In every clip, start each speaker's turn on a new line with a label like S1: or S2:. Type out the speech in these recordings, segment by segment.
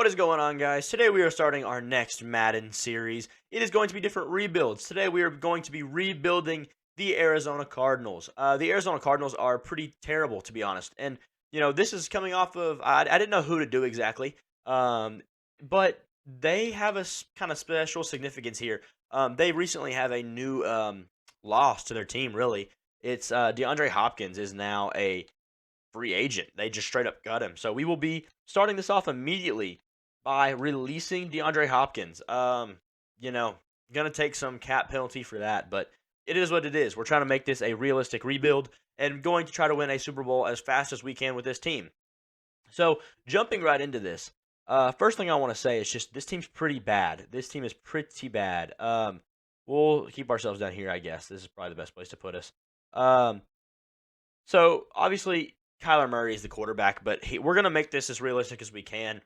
S1: What is going on, guys? Today we are starting our next Madden series. It is going to be different rebuilds. Today we are going to be rebuilding the Arizona Cardinals. The Arizona Cardinals are pretty terrible, to be honest. And, this is coming off of, I didn't know who to do exactly, but they have a kind of special significance here. They recently have a new loss to their team, really. It's DeAndre Hopkins is now a free agent. They just straight up cut him. So we will be starting this off immediately by releasing DeAndre Hopkins. You know, gonna take some cap penalty for that, but it is what it is. We're trying to make this a realistic rebuild and going to try to win a Super Bowl as fast as we can with this team. So jumping right into this, first thing I want to say is just this team's pretty bad. This team is pretty bad. We'll keep ourselves down here, I guess. This is probably the best place to put us. Um, so obviously Kyler Murray is the quarterback, but we're gonna make this as realistic as we can.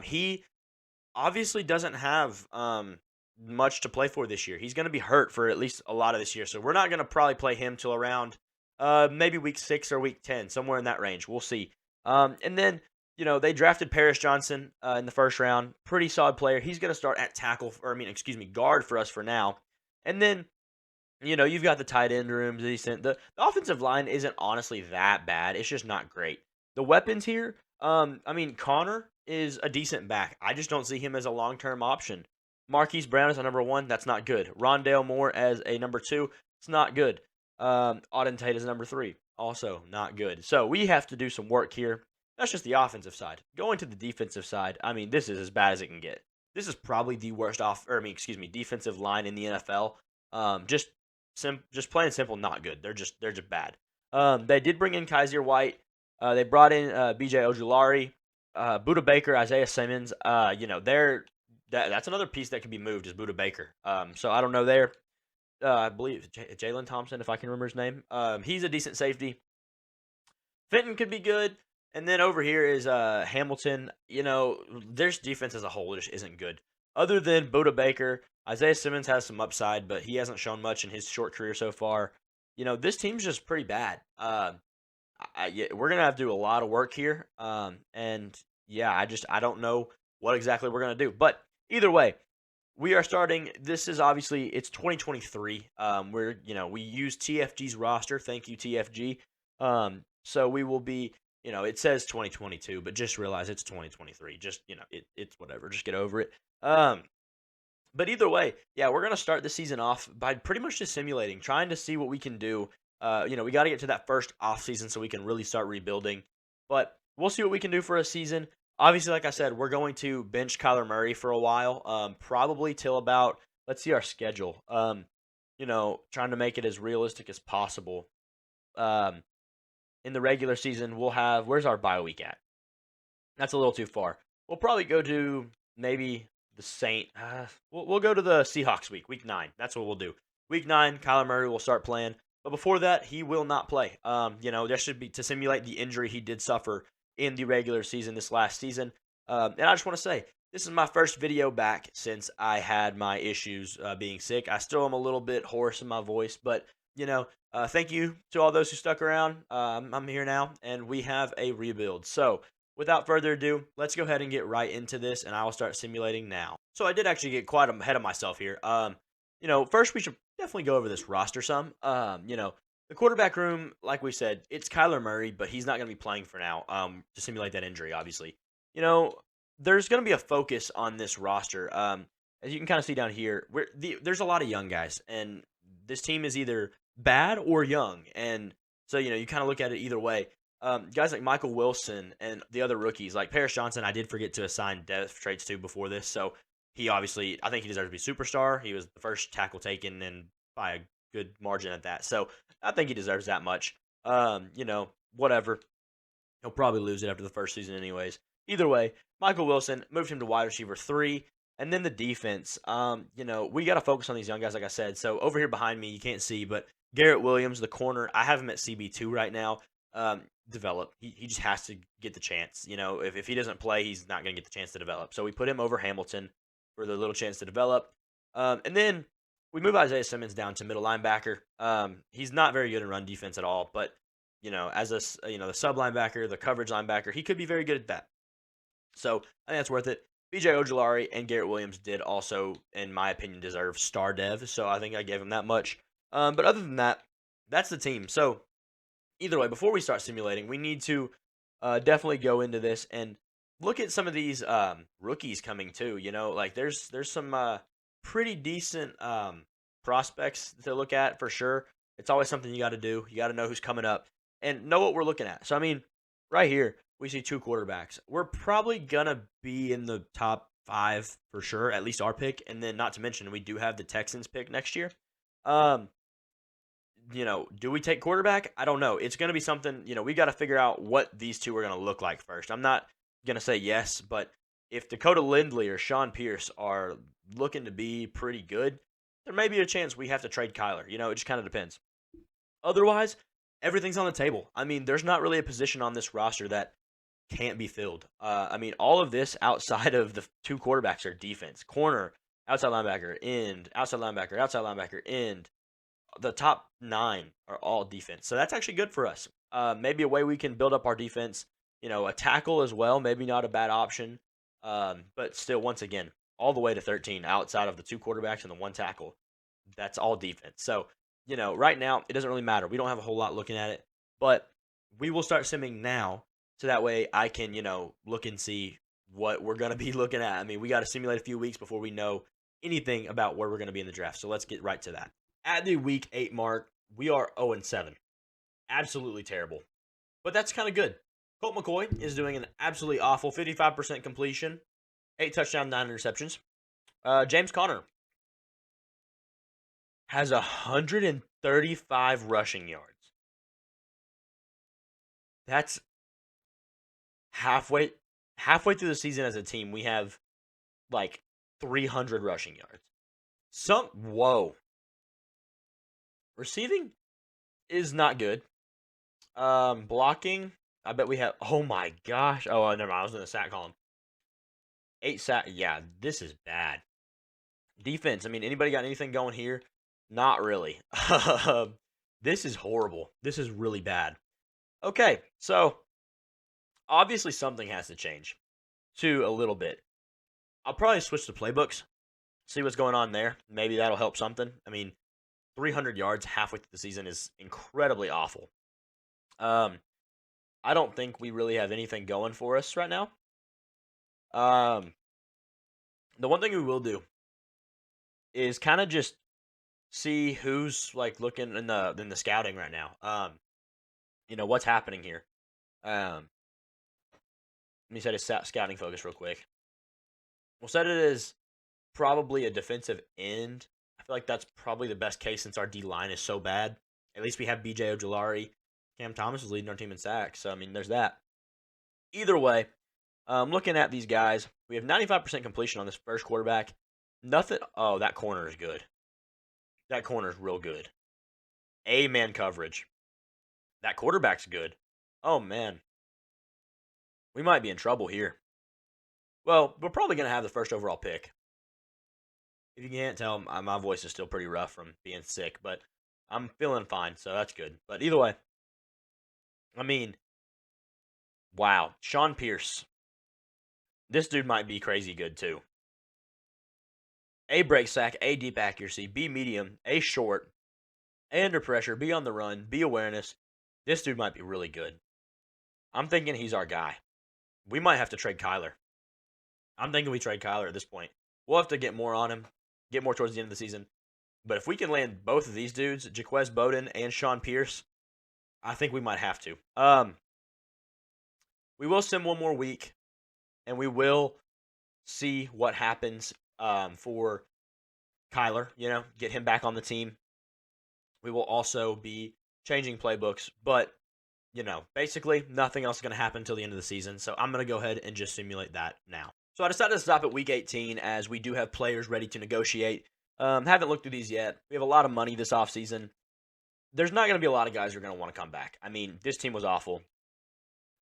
S1: He obviously doesn't have much to play for this year. He's gonna be hurt for at least a lot of this year, so we're not gonna probably play him till around maybe week 6 or week 10, somewhere in that range. We'll see. And then they drafted Paris Johnson in the first round, pretty solid player. He's gonna start at tackle, or I mean, excuse me, guard for us for now. And then you've got the tight end room decent. The offensive line isn't honestly that bad. It's just not great. The weapons here, I mean, Connor is a decent back. I just don't see him as a long-term option. Marquise Brown as a number 1, that's not good. Rondale Moore as a number 2, it's not good. Auden Tate as a number 3, also not good. So we have to do some work here. That's just the offensive side. Going to the defensive side, I mean, this is as bad as it can get. This is probably the worst defensive line in the NFL. Just plain and simple, not good. They're just bad. They did bring in Kaiser White. They brought in B.J. Ojulari, Buda Baker, Isaiah Simmons. That's another piece that could be moved is Buda Baker. So I don't know there. I believe Jalen Thompson, if I can remember his name. He's a decent safety. Fenton could be good. And then over here is Hamilton. Their defense as a whole just isn't good. Other than Buda Baker, Isaiah Simmons has some upside, but he hasn't shown much in his short career so far. This team's just pretty bad. We're gonna have to do a lot of work here. And yeah, I don't know what exactly we're gonna do. But either way, we are starting. This is obviously it's 2023. We use TFG's roster. Thank you, TFG. So we will be. It says 2022, but just realize it's 2023. Just it's whatever. Just get over it. But either way, yeah, we're gonna start the season off by pretty much just simulating, trying to see what we can do. We got to get to that first off season so we can really start rebuilding. But we'll see what we can do for a season. Obviously, like I said, we're going to bench Kyler Murray for a while, probably till about let's see our schedule. Trying to make it as realistic as possible. In the regular season, we'll have where's our bye week at? That's a little too far. We'll probably go to maybe the Saint. We'll go to the Seahawks week 9. That's what we'll do. Week 9, Kyler Murray will start playing. But before that, he will not play. That should be to simulate the injury he did suffer in the regular season this last season. And I just want to say, this is my first video back since I had my issues being sick. I still am a little bit hoarse in my voice, but thank you to all those who stuck around. I'm here now, and we have a rebuild. So without further ado, let's go ahead and get right into this, and I will start simulating now. So I did actually get quite ahead of myself here. First we should definitely go over this roster some. The quarterback room, like we said, it's Kyler Murray, but he's not going to be playing for now to simulate that injury, obviously. There's going to be a focus on this roster. As you can kind of see down here, there's a lot of young guys, and this team is either bad or young. And so, you kind of look at it either way. Guys like Michael Wilson and the other rookies, like Paris Johnson, I did forget to assign depth traits to before this. So he obviously, I think he deserves to be superstar. He was the first tackle taken and by a good margin at that. So I think he deserves that much. Whatever. He'll probably lose it after the first season anyways. Either way, Michael Wilson moved him to wide receiver 3. And then the defense, we got to focus on these young guys, like I said. So over here behind me, you can't see, but Garrett Williams, the corner, I have him at CB2 right now. Develop. He just has to get the chance. If he doesn't play, he's not going to get the chance to develop. So we put him over Hamilton for the little chance to develop. And then we move Isaiah Simmons down to middle linebacker. He's not very good in run defense at all, but as the sub linebacker, the coverage linebacker, he could be very good at that. So I think that's worth it. BJ Ojolari and Garrett Williams did also, in my opinion, deserve star dev. So I think I gave him that much. But other than that, that's the team. So either way, before we start simulating, we need to definitely go into this and look at some of these rookies coming too. You know, like there's some pretty decent prospects to look at for sure. It's always something you got to do. You got to know who's coming up and know what we're looking at. So I mean, right here we see two quarterbacks. We're probably gonna be in the top 5 for sure, at least our pick, and then not to mention we do have the Texans pick next year. Um, do we take quarterback? I don't know. It's going to be something, we got to figure out what these two are going to look like first. I'm not going to say yes, but if Dakota Lindley or Sean Pierce are looking to be pretty good, there may be a chance we have to trade Kyler. It just kind of depends. Otherwise, everything's on the table. I mean, there's not really a position on this roster that can't be filled. I mean, all of this outside of the two quarterbacks are defense. Corner, outside linebacker, end, outside linebacker, end. The top 9 are all defense. So that's actually good for us. Maybe a way we can build up our defense. A tackle as well, maybe not a bad option. But still, once again, all the way to 13 outside of the two quarterbacks and the one tackle. That's all defense. So, right now, it doesn't really matter. We don't have a whole lot looking at it. But we will start simming now so that way I can, look and see what we're going to be looking at. I mean, we got to simulate a few weeks before we know anything about where we're going to be in the draft. So let's get right to that. At the week 8 mark, we are 0-7. Absolutely terrible. But that's kind of good. Colt McCoy is doing an absolutely awful 55% completion, 8 touchdowns, 9 interceptions. James Conner has 135 rushing yards. That's halfway through the season as a team. We have like 300 rushing yards. Whoa. Receiving is not good. Blocking, I bet we have. Oh my gosh. Oh, never mind. I was in the sack column. 8 sack. Yeah, this is bad. Defense. I mean, anybody got anything going here? Not really. This is horrible. This is really bad. Okay, so obviously something has to change to a little bit. I'll probably switch to playbooks, see what's going on there. Maybe that'll help something. I mean, 300 yards halfway through the season is incredibly awful. I don't think we really have anything going for us right now. The one thing we will do is kind of just see who's like looking in the scouting right now. What's happening here. Let me set a scouting focus real quick. We'll set it as probably a defensive end. I feel like that's probably the best case since our D-line is so bad. At least we have BJ Ojolari. Cam Thomas is leading our team in sacks. So, I mean, there's that. Either way, looking at these guys, we have 95% completion on this first quarterback. Nothing. Oh, that corner is good. That corner is real good. A-man coverage. That quarterback's good. Oh, man. We might be in trouble here. Well, we're probably going to have the first overall pick. If you can't tell, my voice is still pretty rough from being sick, but I'm feeling fine, so that's good. But either way, I mean, wow. Sean Pierce. This dude might be crazy good, too. A break sack, A deep accuracy, B medium, A short, A under pressure, B on the run, B awareness. This dude might be really good. I'm thinking he's our guy. We might have to trade Kyler. I'm thinking we trade Kyler at this point. We'll have to get more on him, get more towards the end of the season. But if we can land both of these dudes, Jaquez Bowden and Sean Pierce, I think we might have to. We will sim one more week, and we will see what happens for Kyler, get him back on the team. We will also be changing playbooks, but, basically nothing else is going to happen until the end of the season. So I'm going to go ahead and just simulate that now. So I decided to stop at week 18 as we do have players ready to negotiate. Haven't looked through these yet. We have a lot of money this offseason. There's not going to be a lot of guys who are going to want to come back. I mean, this team was awful.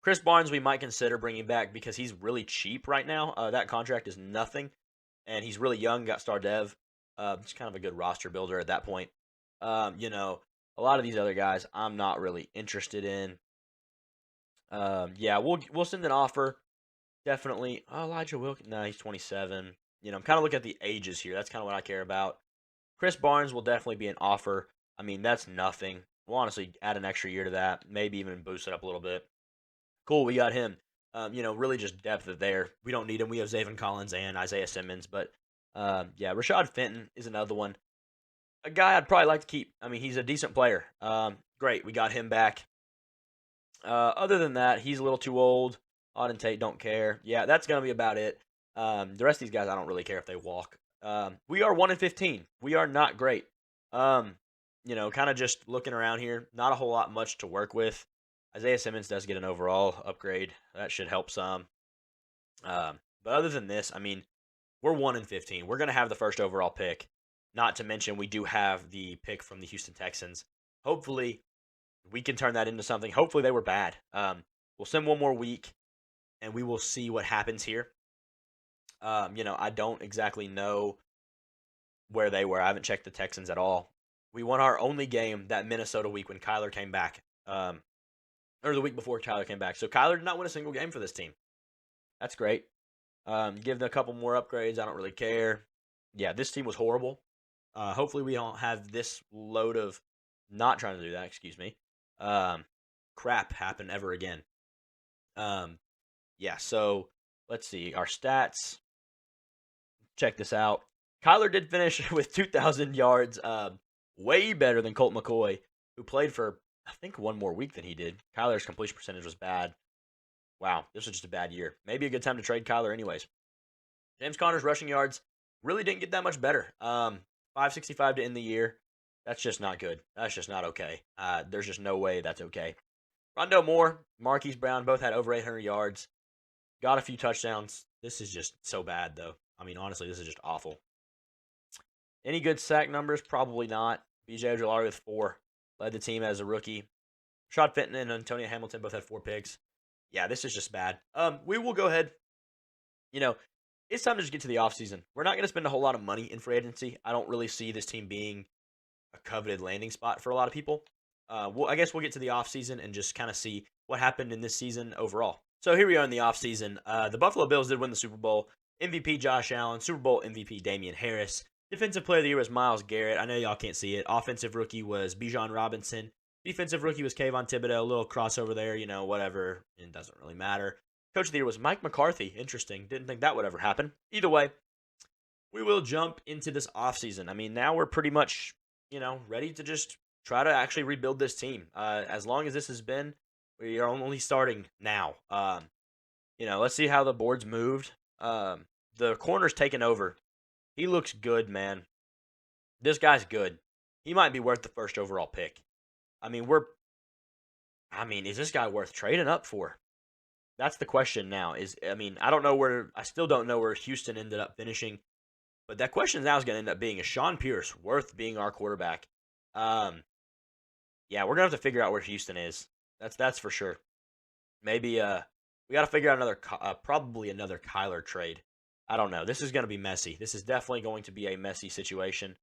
S1: Chris Barnes we might consider bringing back because he's really cheap right now. That contract is nothing, and he's really young, got star dev. It's kind of a good roster builder at that point. A lot of these other guys I'm not really interested in. Yeah, we'll send an offer. definitely. Oh, Elijah Wilkins. No, he's 27. I'm kind of looking at the ages here. That's kind of what I care about. Chris Barnes will definitely be an offer. I mean, that's nothing. We'll honestly add an extra year to that. Maybe even boost it up a little bit. Cool, we got him. Really just depth there. We don't need him. We have Zayvon Collins and Isaiah Simmons. But, yeah, Rashad Fenton is another one. A guy I'd probably like to keep. I mean, he's a decent player. Great, we got him back. Other than that, he's a little too old. Auden Tate, don't care. Yeah, that's going to be about it. The rest of these guys, I don't really care if they walk. We are 1-15. We are not great. Kind of just looking around here, not a whole lot much to work with. Isaiah Simmons does get an overall upgrade. That should help some. But other than this, I mean, we're 1-15. We're going to have the first overall pick. Not to mention, we do have the pick from the Houston Texans. Hopefully, we can turn that into something. Hopefully, they were bad. We'll send one more week, and we will see what happens here. I don't exactly know where they were. I haven't checked the Texans at all. We won our only game that Minnesota week when Kyler came back. Or the week before Kyler came back. So Kyler did not win a single game for this team. That's great. Give them a couple more upgrades. I don't really care. Yeah, this team was horrible. Hopefully we don't have this load of not trying to do that, excuse me. Crap happen ever again. Yeah, so let's see. Our stats. Check this out. Kyler did finish with 2,000 yards. Way better than Colt McCoy, who played for, I think, one more week than he did. Kyler's completion percentage was bad. Wow, this was just a bad year. Maybe a good time to trade Kyler anyways. James Conner's rushing yards really didn't get that much better. 565 to end the year. That's just not good. That's just not okay. There's just no way that's okay. Rondale Moore, Marquise Brown both had over 800 yards. Got a few touchdowns. This is just so bad, though. I mean, honestly, this is just awful. Any good sack numbers? Probably not. B.J. Ojolari with 4. Led the team as a rookie. Rashad Fenton and Antonio Hamilton both had 4 picks. Yeah, this is just bad. We will go ahead. It's time to just get to the offseason. We're not going to spend a whole lot of money in free agency. I don't really see this team being a coveted landing spot for a lot of people. I guess we'll get to the offseason and just kind of see what happened in this season overall. So here we are in the offseason. The Buffalo Bills did win the Super Bowl. MVP Josh Allen. Super Bowl MVP Damian Harris. Defensive Player of the Year was Myles Garrett. I know y'all can't see it. Offensive Rookie was Bijan Robinson. Defensive Rookie was Kayvon Thibodeau. A little crossover there, whatever. It doesn't really matter. Coach of the Year was Mike McCarthy. Interesting. Didn't think that would ever happen. Either way, we will jump into this offseason. I mean, now we're pretty much, ready to just try to actually rebuild this team. As long as this has been, we are only starting now. Let's see how the board's moved. The corner's taken over. He looks good, man. This guy's good. He might be worth the first overall pick. I mean, is this guy worth trading up for? That's the question now. I still don't know where Houston ended up finishing. But that question now is going to end up being, is Sean Pierce worth being our quarterback? Yeah, we're going to have to figure out where Houston is. That's for sure. Maybe we got to figure out probably another Kyler trade. I don't know. This is going to be messy. This is definitely going to be a messy situation.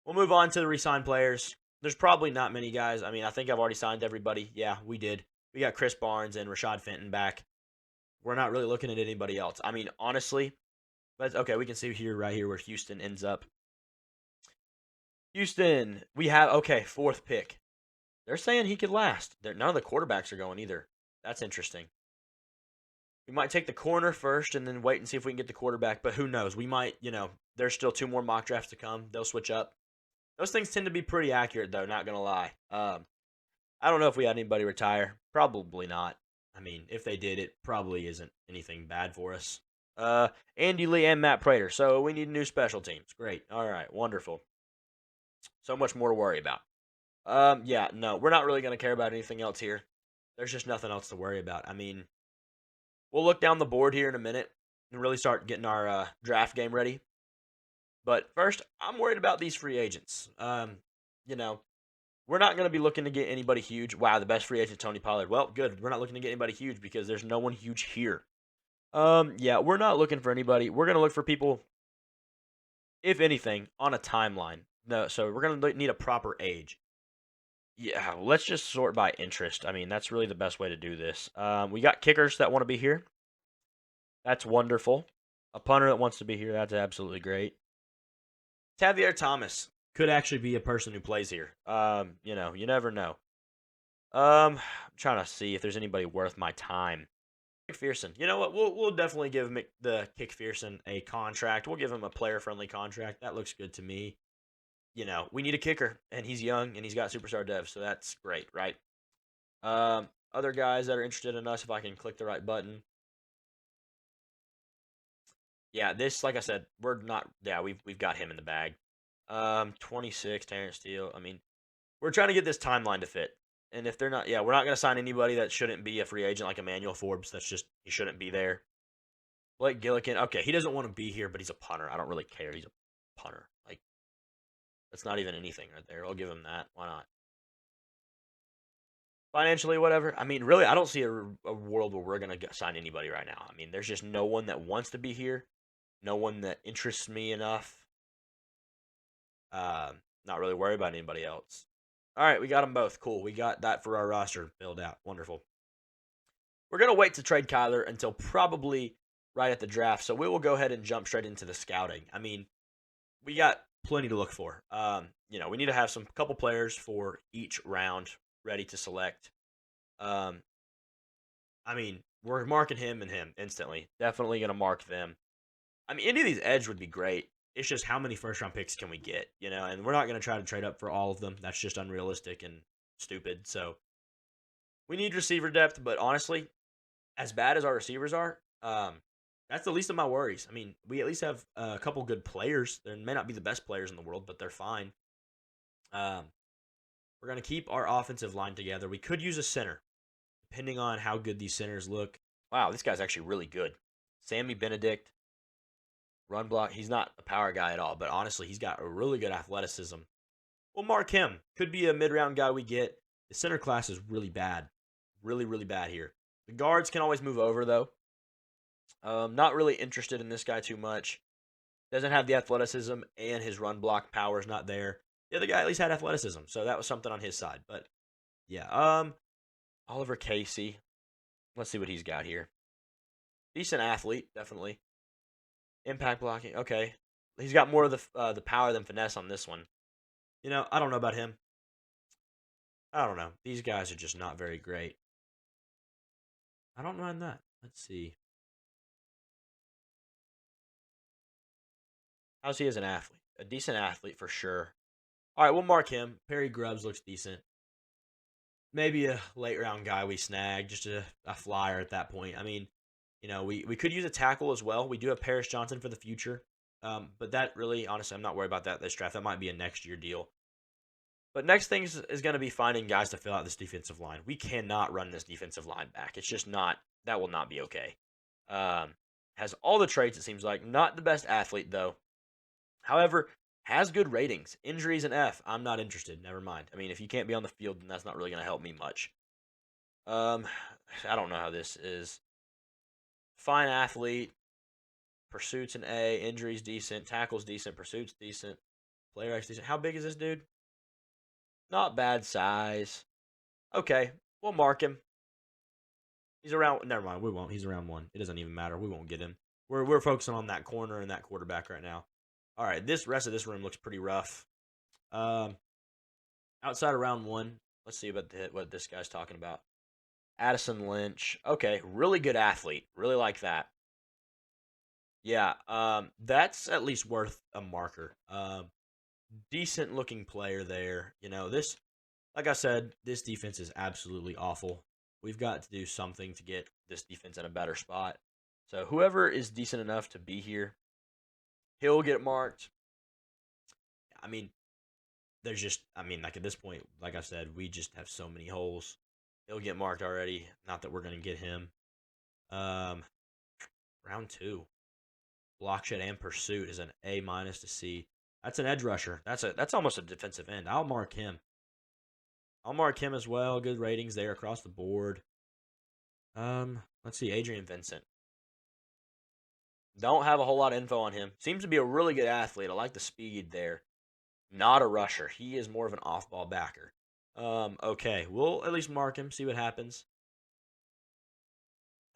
S1: We'll move on to the re-signed players. There's probably not many guys. I mean, I think I've already signed everybody. Yeah, we did. We got Chris Barnes and Rashad Fenton back. We're not really looking at anybody else. I mean, honestly, we can see right here where Houston ends up. Houston, we have, 4th pick. They're saying he could last. None of the quarterbacks are going either. That's interesting. We might take the corner first and then wait and see if we can get the quarterback, but who knows? We might, there's still 2 more mock drafts to come. They'll switch up. Those things tend to be pretty accurate, though, not going to lie. I don't know if we had anybody retire. Probably not. I mean, if they did, it probably isn't anything bad for us. Andy Lee and Matt Prater. So we need new special teams. Great. All right. Wonderful. So much more to worry about. No, we're not really going to care about anything else here. There's just nothing else to worry about. I mean, we'll look down the board here in a minute and really start getting our draft game ready. But first, I'm worried about these free agents. We're not going to be looking to get anybody huge. Wow, the best free agent, Tony Pollard. Well, good. We're not looking to get anybody huge because there's no one huge here. We're not looking for anybody. We're going to look for people, if anything, on a timeline. No, so we're going to need a proper age. Yeah, let's just sort by interest. I mean, that's really the best way to do this. We got kickers that want to be here. That's wonderful. A punter that wants to be here, that's absolutely great. Tavier Thomas could actually be a person who plays here. You never know. I'm trying to see if there's anybody worth my time. McPherson. You know what? We'll definitely give the McPherson a contract. We'll give him a player-friendly contract. That looks good to me. We need a kicker, and he's young, and he's got superstar dev, so that's great, right? Other guys that are interested in us, if I can click the right button. Yeah, this, like I said, we're not. Yeah, we've got him in the bag. 26, Terrence Steele. I mean, we're trying to get this timeline to fit. And if they're not, yeah, we're not going to sign anybody that shouldn't be a free agent like Emmanuel Forbes. That's just, he shouldn't be there. Blake Gillikin, okay, he doesn't want to be here, but he's a punter. I don't really care. He's a punter. Like, that's not even anything right there. I'll give him that. Why not? Financially, whatever. I mean, really, I don't see a world where we're going to sign anybody right now. I mean, there's just no one that wants to be here. No one that interests me enough. Not really worried about anybody else. All right, we got them both. Cool. We got that for our roster build out. Wonderful. We're going to wait to trade Kyler until probably right at the draft. So we will go ahead and jump straight into the scouting. I mean, we got plenty to look for. We need to have some couple players for each round ready to select. I mean, we're marking him and him instantly. Definitely going to mark them. I mean, any of these edge would be great. It's just how many first-round picks can we get, and we're not going to try to trade up for all of them. That's just unrealistic and stupid. So we need receiver depth, but honestly, as bad as our receivers are, that's the least of my worries. I mean, we at least have a couple good players. They may not be the best players in the world, but they're fine. We're going to keep our offensive line together. We could use a center, depending on how good these centers look. Wow, this guy's actually really good. Sammy Benedict. Run block, he's not a power guy at all, but honestly, he's got a really good athleticism. We'll mark him. Could be a mid-round guy we get. The center class is really bad. Really, really bad here. The guards can always move over, though. Not really interested in this guy too much. Doesn't have the athleticism, and his run block power is not there. The other guy at least had athleticism, so that was something on his side. But, yeah. Oliver Casey. Let's see what he's got here. Decent athlete, definitely. Impact blocking, okay. He's got more of the power than finesse on this one. I don't know about him. I don't know. These guys are just not very great. I don't mind that. Let's see. How's he as an athlete? A decent athlete for sure. All right, we'll mark him. Perry Grubbs looks decent. Maybe a late round guy we snag, just a flyer at that point. I mean, we could use a tackle as well. We do have Paris Johnson for the future. But that really, honestly, I'm not worried about that this draft. That might be a next year deal. But next thing is going to be finding guys to fill out this defensive line. We cannot run this defensive line back. It's just not, that will not be okay. Has all the traits, it seems like. Not the best athlete, though. However, has good ratings. Injuries and F. I'm not interested. Never mind. I mean, if you can't be on the field, then that's not really going to help me much. I don't know how this is. Fine athlete. Pursuits an A. Injuries decent. Tackles decent. Pursuits decent. Player X decent. How big is this dude? Not bad size. Okay. We'll mark him. He's around. Never mind. We won't. He's around 1. It doesn't even matter. We won't get him. We're focusing on that corner and that quarterback right now. All right. This rest of this room looks pretty rough. Outside of round 1, let's see what this guy's talking about. Addison Lynch. Okay. Really good athlete. Really like that. Yeah, that's at least worth a marker. Decent looking player there. This, like I said, this defense is absolutely awful. We've got to do something to get this defense in a better spot. So whoever is decent enough to be here, he'll get marked. I mean, like at this point, like I said, we just have so many holes. He'll get marked already. Not that we're going to get him. Round 2. Block shed and pursuit is an A- to C. That's an edge rusher. That's almost a defensive end. I'll mark him. I'll mark him as well. Good ratings there across the board. Let's see, Adrian Vincent. Don't have a whole lot of info on him. Seems to be a really good athlete. I like the speed there. Not a rusher. He is more of an off-ball backer. Okay, we'll at least mark him, see what happens.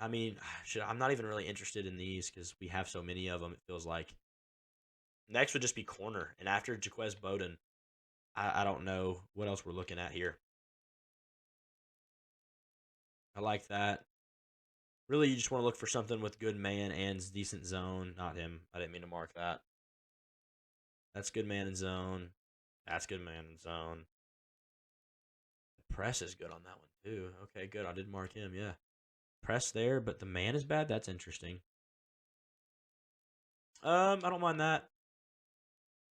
S1: I mean, I'm not even really interested in these because we have so many of them. It feels like next would just be corner, and after Jaquez Bowden, I don't know what else we're looking at here. I like that. Really, you just want to look for something with good man and decent zone. Not him. I didn't mean to mark that. That's good man in zone. That's good man in zone. The press is good on that one, too. Okay, good. I did mark him, yeah. Press there, but the man is bad? That's interesting. I don't mind that.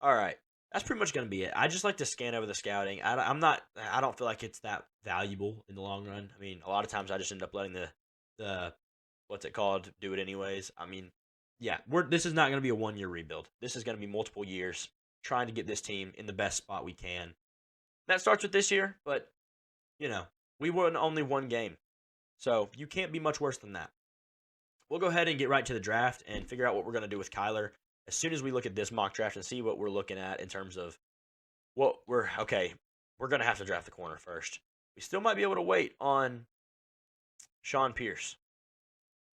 S1: All right. That's pretty much going to be it. I just like to scan over the scouting. I don't feel like it's that valuable in the long run. I mean, a lot of times I just end up letting the what's it called, do it anyways. I mean, yeah, this is not going to be a 1-year rebuild. This is going to be multiple years trying to get this team in the best spot we can. That starts with this year, but we won only one game. So, you can't be much worse than that. We'll go ahead and get right to the draft and figure out what we're going to do with Kyler as soon as we look at this mock draft and see what we're looking at in terms of we're going to have to draft the corner first. We still might be able to wait on Sean Pierce.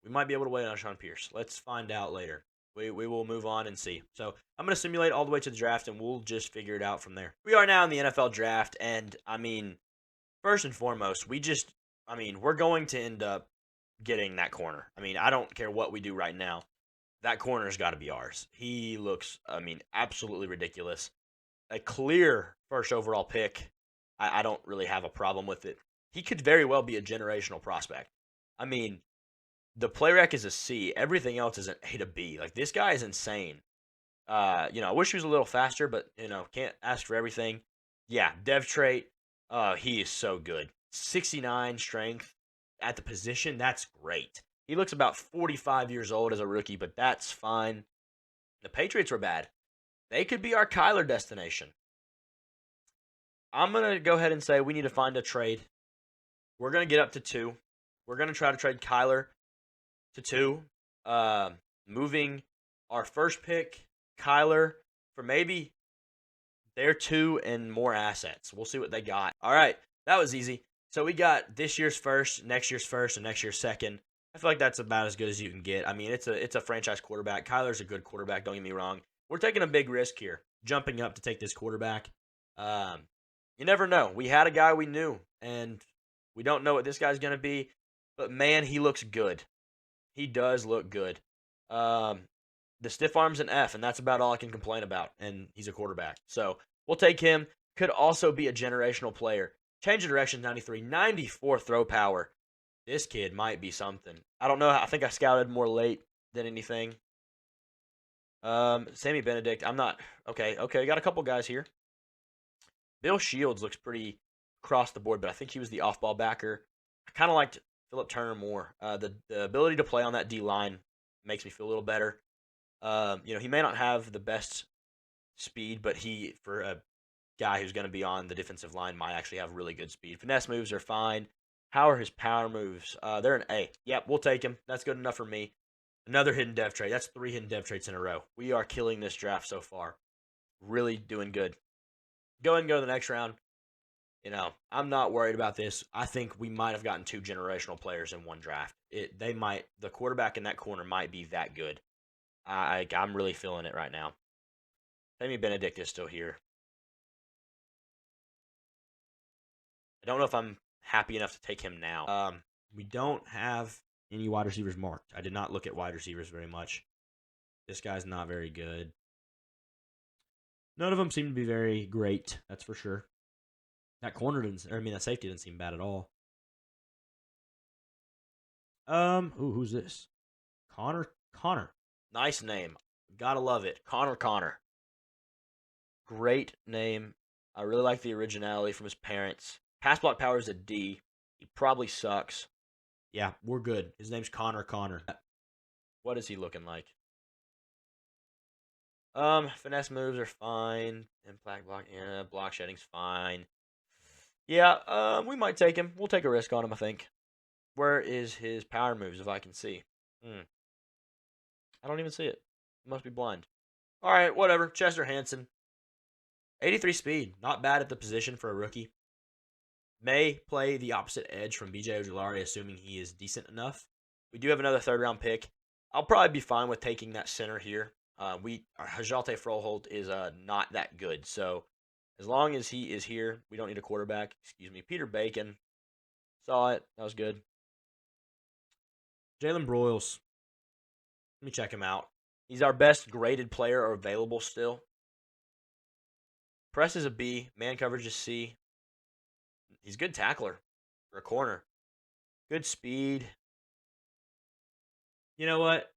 S1: Let's find out later. We will move on and see. So I'm going to simulate all the way to the draft, and we'll just figure it out from there. We are now in the NFL draft, and, I mean, first and foremost, we're going to end up getting that corner. I mean, I don't care what we do right now. That corner's got to be ours. He looks, absolutely ridiculous. A clear first overall pick. I don't really have a problem with it. He could very well be a generational prospect. I mean, the play rec is a C. Everything else is an A to B. Like, this guy is insane. I wish he was a little faster, but, can't ask for everything. Yeah, dev trait. He is so good. 69 strength at the position. That's great. He looks about 45 years old as a rookie, but that's fine. The Patriots were bad. They could be our Kyler destination. I'm going to go ahead and say we need to find a trade. We're going to get up to 2. We're going to try to trade Kyler to 2. Moving our first pick, Kyler, for maybe their 2 and more assets. We'll see what they got. All right, that was easy. So we got this year's first, next year's first, and next year's second. I feel like that's about as good as you can get. I mean, it's a franchise quarterback. Kyler's a good quarterback, don't get me wrong. We're taking a big risk here, jumping up to take this quarterback. You never know. We had a guy we knew, and we don't know what this guy's going to be. But, man, he looks good. He does look good. The stiff arm's an F, and that's about all I can complain about, and he's a quarterback. So, we'll take him. Could also be a generational player. Change of direction, 93. 94 throw power. This kid might be something. I don't know. I think I scouted more late than anything. Sammy Benedict. I'm not. Okay. Got a couple guys here. Bill Shields looks pretty across the board, but I think he was the off-ball backer. I kind of liked Philip Turner more. The ability to play on that D-line makes me feel a little better. He may not have the best speed, but he, for a guy who's going to be on the defensive line, might actually have really good speed. Finesse moves are fine. How are his power moves? They're an A. Yep, we'll take him. That's good enough for me. Another hidden dev trait. That's 3 hidden dev traits in a row. We are killing this draft so far. Really doing good. Go ahead and go to the next round. I'm not worried about this. I think we might have gotten 2 generational players in one draft. The quarterback in that corner might be that good. I'm really feeling it right now. Sammy Benedict is still here. I don't know if I'm happy enough to take him now. We don't have any wide receivers marked. I did not look at wide receivers very much. This guy's not very good. None of them seem to be very great, that's for sure. That safety didn't seem bad at all. Who's this? Connor. Nice name. Gotta love it. Connor. Great name. I really like the originality from his parents. Pass block power is a D. He probably sucks. Yeah, we're good. His name's Connor. What is he looking like? Finesse moves are fine. Impact block, block shedding's fine. Yeah, we might take him. We'll take a risk on him, I think. Where is his power moves, if I can see? I don't even see it. I must be blind. All right, whatever. Chester Hansen. 83 speed. Not bad at the position for a rookie. May play the opposite edge from B.J. Ojulari, assuming he is decent enough. We do have another third-round pick. I'll probably be fine with taking that center here. Our Hajalte Froholt is not that good, so as long as he is here, we don't need a quarterback. Excuse me, Peter Bacon. Saw it. That was good. Jalen Broyles. Let me check him out. He's our best graded player available still. Press is a B. Man coverage is C. He's a good tackler for a corner. Good speed. You know what?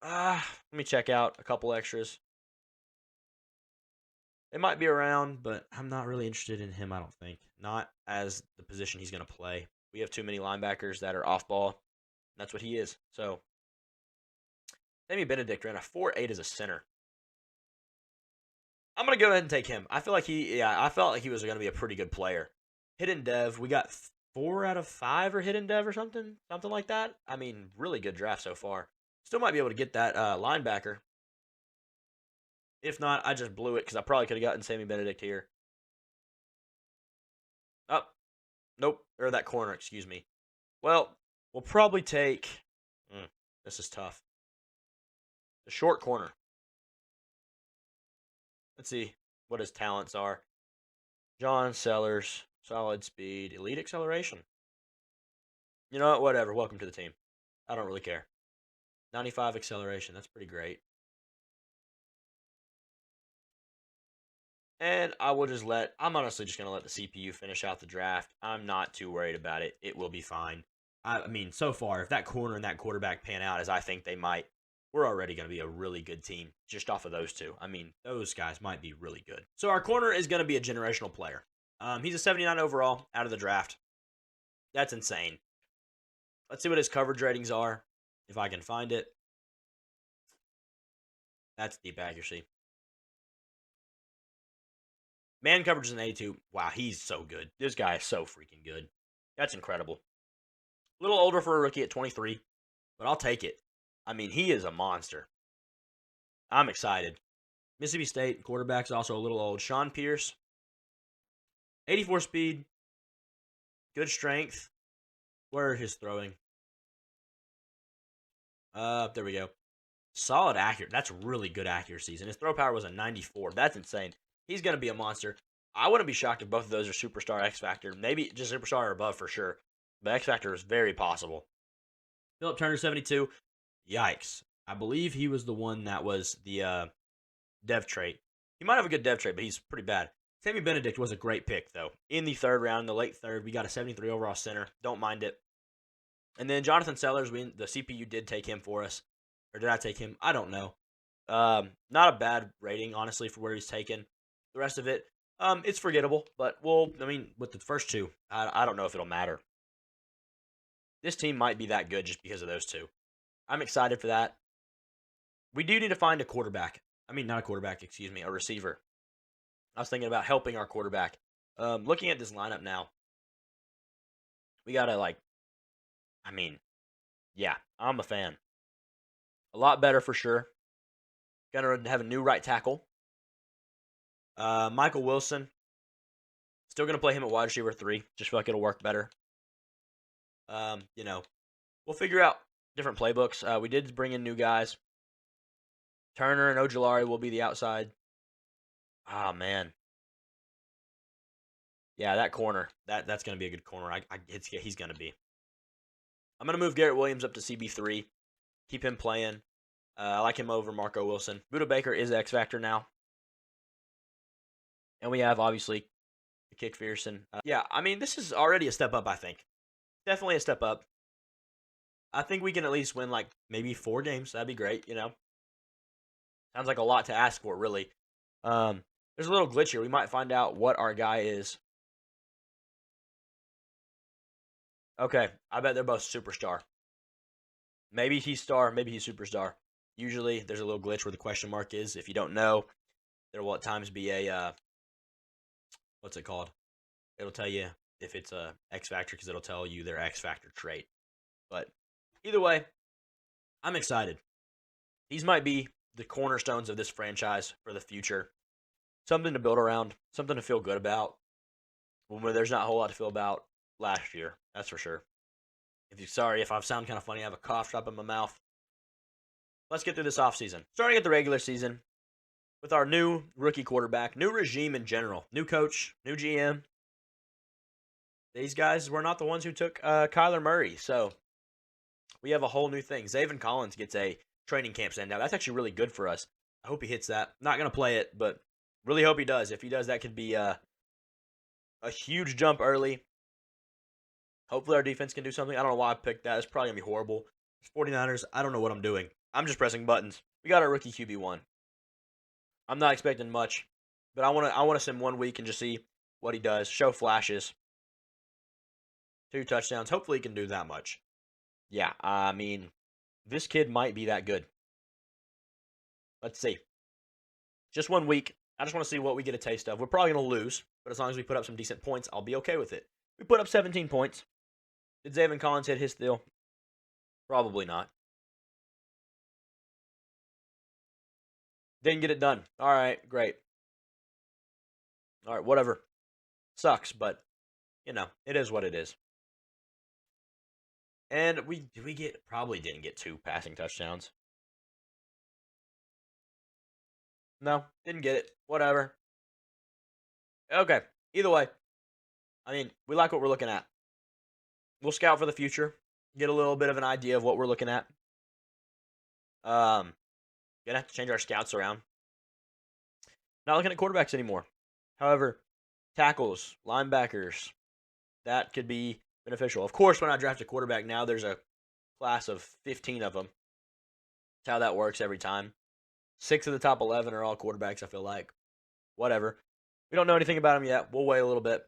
S1: Let me check out a couple extras. They might be around, but I'm not really interested in him, I don't think. Not as the position he's going to play. We have too many linebackers that are off ball. That's what he is. So, Sammy Benedict ran a 4.8 as a center. I'm going to go ahead and take him. I feel like I felt like he was going to be a pretty good player. Hidden Dev, we got 4 out of 5 or Hidden Dev or something like that. I mean, really good draft so far. Still might be able to get that linebacker. If not, I just blew it because I probably could have gotten Sammy Benedict here. Oh, nope. Or that corner, excuse me. Well, we'll probably take... this is tough. The short corner. Let's see what his talents are. John Sellers, solid speed, elite acceleration. You know what? Whatever. Welcome to the team. I don't really care. 95 acceleration. That's pretty great. And I'm honestly just going to let the CPU finish out the draft. I'm not too worried about it. It will be fine. I mean, so far, if that corner and that quarterback pan out as I think they might, we're already going to be a really good team just off of those two. I mean, those guys might be really good. So our corner is going to be a generational player. He's a 79 overall out of the draft. That's insane. Let's see what his coverage ratings are, if I can find it. That's deep accuracy. Man coverage is an 82. Wow, he's so good. This guy is so freaking good. That's incredible. A little older for a rookie at 23, but I'll take it. I mean, he is a monster. I'm excited. Mississippi State quarterback's also a little old. Sean Pierce, 84 speed, good strength. Where is his throwing? There we go. Solid accurate. That's really good accuracies. And his throw power was a 94. That's insane. He's going to be a monster. I wouldn't be shocked if both of those are Superstar X Factor. Maybe just Superstar or above for sure. But X Factor is very possible. Philip Turner, 72. Yikes. I believe he was the one that was the dev trait. He might have a good dev trait, but he's pretty bad. Sammy Benedict was a great pick, though. In the third round, in the late third, we got a 73 overall center. Don't mind it. And then Jonathan Sellers, the CPU did take him for us. Or did I take him? I don't know. Not a bad rating, honestly, for where he's taken. The rest of it, it's forgettable. But, with the first two, I don't know if it'll matter. This team might be that good just because of those two. I'm excited for that. We do need to find a quarterback. Not a quarterback, excuse me, a receiver. I was thinking about helping our quarterback. Looking at this lineup now, we got to, yeah, I'm a fan. A lot better for sure. Gonna have a new right tackle. Michael Wilson. Still gonna play him at wide receiver 3. Just feel like it'll work better. We'll figure out different playbooks. We did bring in new guys. Turner and Ojulari will be the outside. Oh man. Yeah, that corner. That's gonna be a good corner. He's gonna be. I'm gonna move Garrett Williams up to CB3. Keep him playing. I like him over Marco Wilson. Buda Baker is X Factor now. And we have, obviously, the Kick Fearson. This is already a step up, I think. Definitely a step up. I think we can at least win, maybe 4 games. That'd be great, Sounds like a lot to ask for, really. There's a little glitch here. We might find out what our guy is. Okay, I bet they're both superstar. Maybe he's star, maybe he's superstar. Usually, there's a little glitch where the question mark is. If you don't know, there will at times be a, what's it called? It'll tell you if it's a X Factor because it'll tell you their X Factor trait. But either way, I'm excited. These might be the cornerstones of this franchise for the future. Something to build around, something to feel good about. When there's not a whole lot to feel about last year, that's for sure. Sorry if I sound kind of funny. I have a cough drop in my mouth. Let's get through this offseason. Starting at the regular season with our new rookie quarterback, new regime in general, new coach, new GM. These guys were not the ones who took Kyler Murray, so we have a whole new thing. Zaven Collins gets a training camp send out. That's actually really good for us. I hope he hits that. Not going to play it, but really hope he does. If he does, that could be a huge jump early. Hopefully our defense can do something. I don't know why I picked that. It's probably going to be horrible. It's 49ers. I don't know what I'm doing. I'm just pressing buttons. We got our rookie QB1. I'm not expecting much, but I want to send 1 week and just see what he does. Show flashes. 2 touchdowns. Hopefully he can do that much. Yeah, I mean, this kid might be that good. Let's see. Just 1 week. I just want to see what we get a taste of. We're probably going to lose, but as long as we put up some decent points, I'll be okay with it. We put up 17 points. Did Zaven Collins hit his deal? Probably not. Didn't get it done. All right, great. All right, whatever. Sucks, but, it is what it is. And probably didn't get 2 passing touchdowns. No, didn't get it. Whatever. Okay, either way. I mean, we like what we're looking at. We'll scout for the future, get a little bit of an idea of what we're looking at. Gonna have to change our scouts around. Not looking at quarterbacks anymore. However, tackles, linebackers, that could be beneficial. Of course, when I draft a quarterback now, there's a class of 15 of them. That's how that works every time. 6 of the top 11 are all quarterbacks, I feel like. Whatever. We don't know anything about them yet. We'll wait a little bit.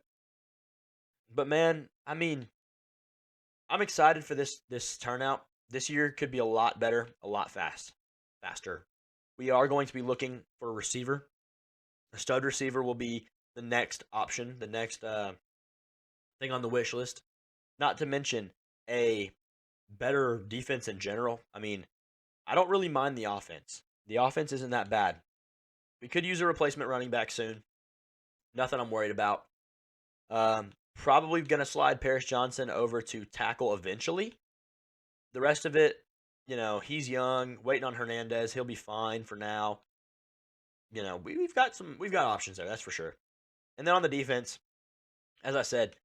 S1: But, man, I mean, I'm excited for this turnout. This year could be a lot better, a lot faster. We are going to be looking for a receiver. A stud receiver will be the next option, the next thing on the wish list. Not to mention a better defense in general. I mean, I don't really mind the offense. The offense isn't that bad. We could use a replacement running back soon. Nothing I'm worried about. Probably going to slide Paris Johnson over to tackle eventually. The rest of it, he's young, waiting on Hernandez. He'll be fine for now. We've got options there, that's for sure. And then on the defense, as I said,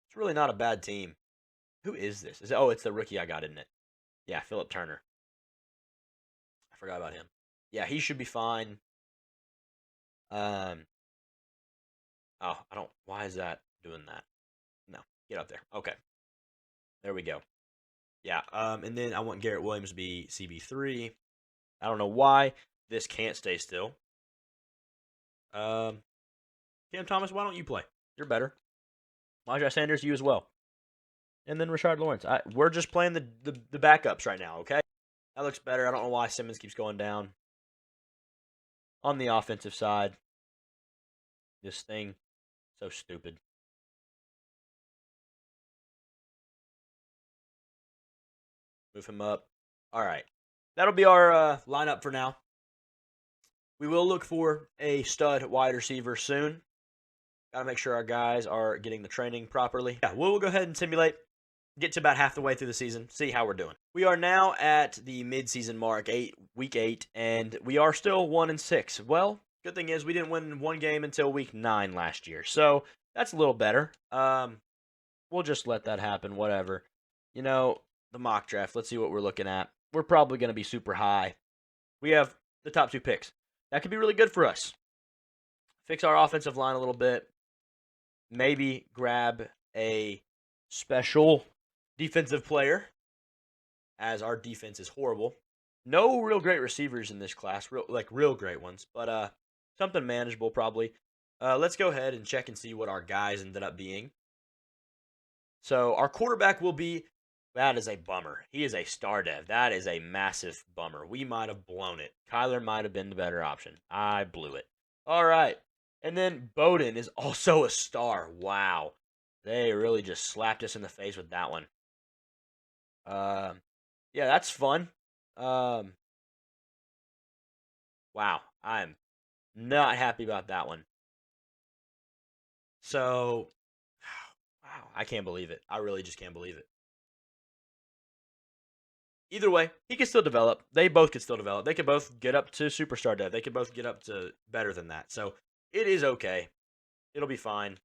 S1: it's really not a bad team. Who is this? It's the rookie I got, isn't it? Yeah, Philip Turner. I forgot about him. Yeah, he should be fine. Why is that doing that? No, get up there. Okay. There we go. Yeah, and then I want Garrett Williams to be CB3. I don't know why this can't stay still. Cam Thomas, why don't you play? You're better. Majai Sanders, you as well. And then Rashard Lawrence. We're just playing the backups right now, okay? That looks better. I don't know why Simmons keeps going down. On the offensive side, this thing, so stupid. Move him up. All right. That'll be our lineup for now. We will look for a stud wide receiver soon. Got to make sure our guys are getting the training properly. Yeah, we'll go ahead and simulate. Get to about half the way through the season. See how we're doing. We are now at the mid-season mark, week 8, and we are still 1-6. Well, good thing is we didn't win one game until week 9 last year, so that's a little better. We'll just let that happen. Whatever. The mock draft. Let's see what we're looking at. We're probably going to be super high. We have the top 2 picks. That could be really good for us. Fix our offensive line a little bit. Maybe grab a special defensive player, as our defense is horrible. No real great receivers in this class, real great ones, but something manageable probably. Let's go ahead and check and see what our guys ended up being. So our quarterback will be, that is a bummer. He is a star dev. That is a massive bummer. We might have blown it. Kyler might have been the better option. I blew it. All right. And then Bowden is also a star. Wow. They really just slapped us in the face with that one. Yeah, that's fun. Wow. I'm not happy about that one. So, wow. I can't believe it. I really just can't believe it. Either way, he can still develop. They both could still develop. They could both get up to superstar dev. They could both get up to better than that. So it is okay. It'll be fine.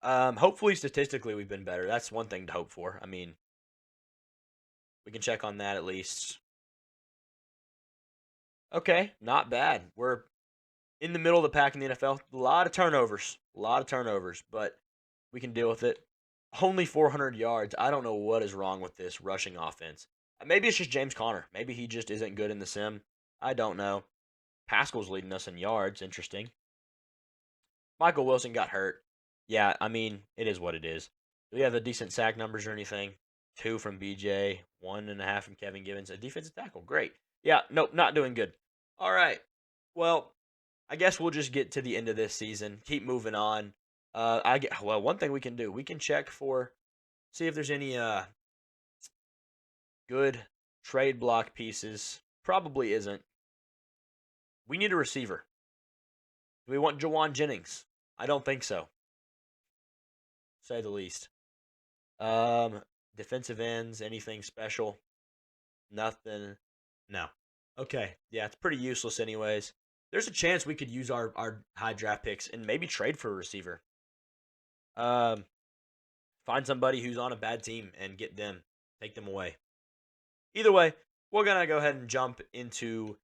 S1: Hopefully, statistically, we've been better. That's one thing to hope for. I mean, we can check on that at least. Okay, not bad. We're in the middle of the pack in the NFL. A lot of turnovers, but we can deal with it. Only 400 yards. I don't know what is wrong with this rushing offense. Maybe it's just James Conner. Maybe he just isn't good in the sim. I don't know. Pascal's leading us in yards. Interesting. Michael Wilson got hurt. Yeah, I mean, it is what it is. Do we have a decent sack numbers or anything? 2 from BJ, 1.5 from Kevin Givens. A defensive tackle. Great. Yeah, nope, not doing good. All right. Well, I guess we'll just get to the end of this season. Keep moving on. One thing we can do, we can check for, see if there's any good trade block pieces. Probably isn't. We need a receiver. Do we want Jawan Jennings? I don't think so. Say the least. Defensive ends, anything special? Nothing. No. Okay. Yeah, it's pretty useless anyways. There's a chance we could use our high draft picks and maybe trade for a receiver. Find somebody who's on a bad team and get them. Take them away. Either way, we're going to go ahead and jump into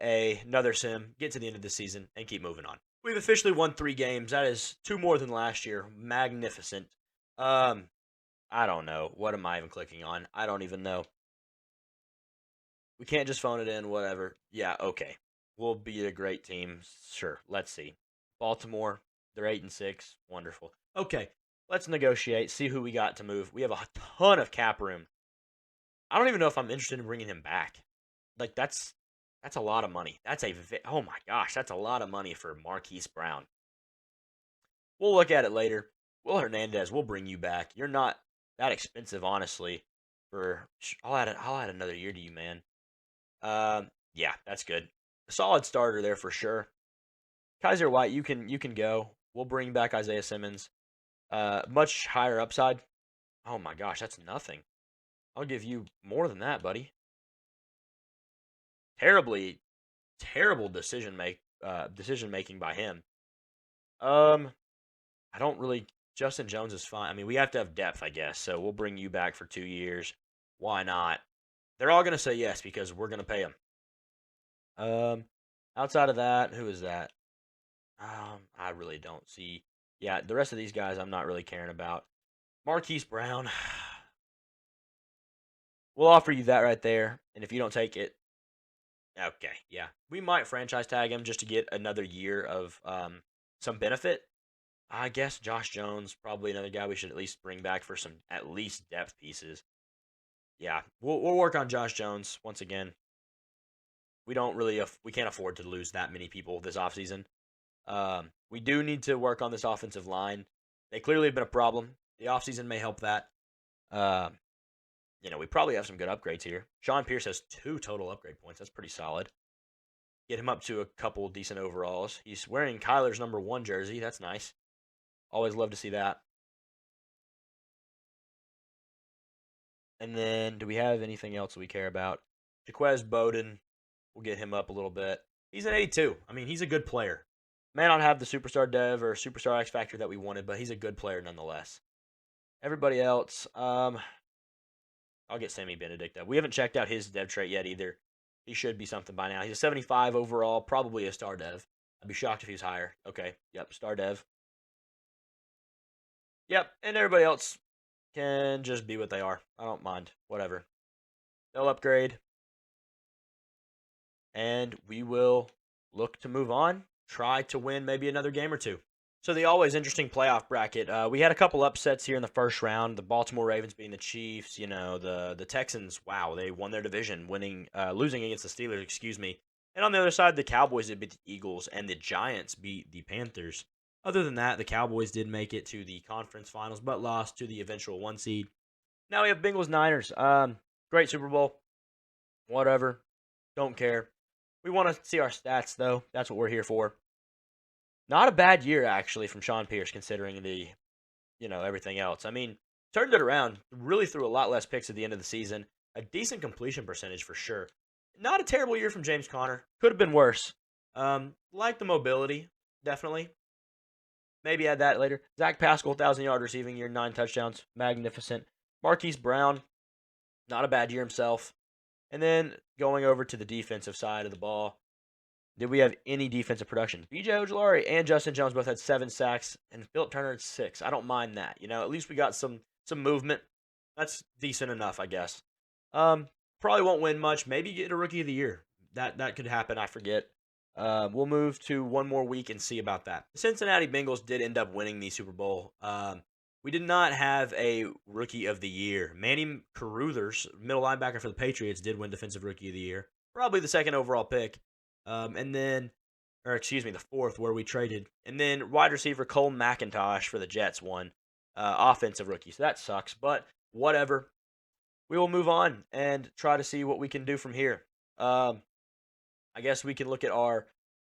S1: another sim, get to the end of the season, and keep moving on. We've officially won 3 games. That is 2 more than last year. Magnificent. I don't know. What am I even clicking on? I don't even know. We can't just phone it in, whatever. Yeah, okay. We'll be a great team. Sure, let's see. Baltimore, they're 8-6. Wonderful. Okay, let's negotiate, see who we got to move. We have a ton of cap room. I don't even know if I'm interested in bringing him back. Like, that's a lot of money. Oh my gosh, that's a lot of money for Marquise Brown. We'll look at it later. Will Hernandez, we'll bring you back. You're not that expensive, honestly. I'll add another year to you, man. Yeah, that's good. A solid starter there for sure. Kaiser White, you can go. We'll bring back Isaiah Simmons. Much higher upside. Oh my gosh, that's nothing. I'll give you more than that, buddy. Terrible decision making by him. I don't really. Justin Jones is fine. I mean, we have to have depth, I guess. So we'll bring you back for 2 years. Why not? They're all gonna say yes because we're gonna pay them. Outside of that, who is that? I really don't see. Yeah, the rest of these guys I'm not really caring about. Marquise Brown. We'll offer you that right there, and if you don't take it, okay, yeah, we might franchise tag him just to get another year of some benefit. I guess Josh Jones, probably another guy we should at least bring back for some at least depth pieces. Yeah, we'll work on Josh Jones once again. We can't afford to lose that many people this offseason. We do need to work on this offensive line. They clearly have been a problem. The offseason may help that. We probably have some good upgrades here. Sean Pierce has 2 total upgrade points. That's pretty solid. Get him up to a couple decent overalls. He's wearing Kyler's number 1 jersey. That's nice. Always love to see that. And then, do we have anything else we care about? Jaquez Bowden, we'll get him up a little bit. He's an 82. I mean, he's a good player. May not have the superstar dev or superstar X factor that we wanted, but he's a good player nonetheless. Everybody else, I'll get Sammy Benedict up. We haven't checked out his dev trait yet either. He should be something by now. He's a 75 overall, probably a star dev. I'd be shocked if he was higher. Okay, yep, star dev. Yep, and everybody else can just be what they are. I don't mind. Whatever. They'll upgrade. And we will look to move on. Try to win maybe another game or 2. So the always interesting playoff bracket. We had a couple upsets here in the first round. The Baltimore Ravens beating the Chiefs. The Texans. Wow, they won their division, losing against the Steelers. Excuse me. And on the other side, the Cowboys did beat the Eagles, and the Giants beat the Panthers. Other than that, the Cowboys did make it to the conference finals, but lost to the eventual 1 seed. Now we have Bengals-Niners. Great Super Bowl. Whatever. Don't care. We want to see our stats, though. That's what we're here for. Not a bad year, actually, from Sean Pierce, considering everything else. I mean, turned it around. Really threw a lot less picks at the end of the season. A decent completion percentage for sure. Not a terrible year from James Conner. Could have been worse. Like the mobility, definitely. Maybe add that later. Zach Pascal, 1,000-yard receiving year, 9 touchdowns. Magnificent. Marquise Brown, not a bad year himself. And then going over to the defensive side of the ball, did we have any defensive production? B.J. Ojulari and Justin Jones both had 7 sacks, and Philip Turner had 6. I don't mind that. At least we got some movement. That's decent enough, I guess. Probably won't win much. Maybe get a Rookie of the Year. That could happen. I forget. We'll move to one more week and see about that. The Cincinnati Bengals did end up winning the Super Bowl. We did not have a Rookie of the Year. Manny Carruthers, middle linebacker for the Patriots, did win Defensive Rookie of the Year. Probably the second overall pick. The fourth where we traded. And then wide receiver Cole McIntosh for the Jets won offensive rookie. So that sucks, but whatever. We will move on and try to see what we can do from here. I guess we can look at our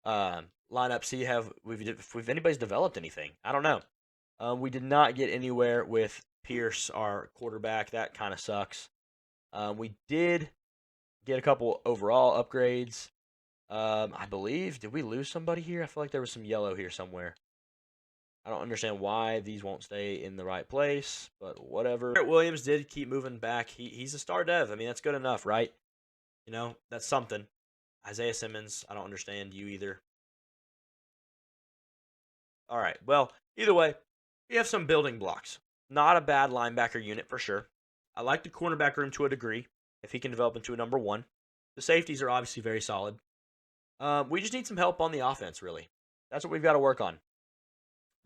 S1: lineup, see if anybody's developed anything. I don't know. We did not get anywhere with Pierce, our quarterback. That kind of sucks. We did get a couple overall upgrades. I believe, did we lose somebody here? I feel like there was some yellow here somewhere. I don't understand why these won't stay in the right place, but whatever. Garrett Williams did keep moving back. He's a star dev. I mean, that's good enough, right? That's something. Isaiah Simmons, I don't understand you either. All right, well, either way, we have some building blocks. Not a bad linebacker unit for sure. I like the cornerback room to a degree, if he can develop into a number one. The safeties are obviously very solid. We just need some help on the offense, really. That's what we've got to work on.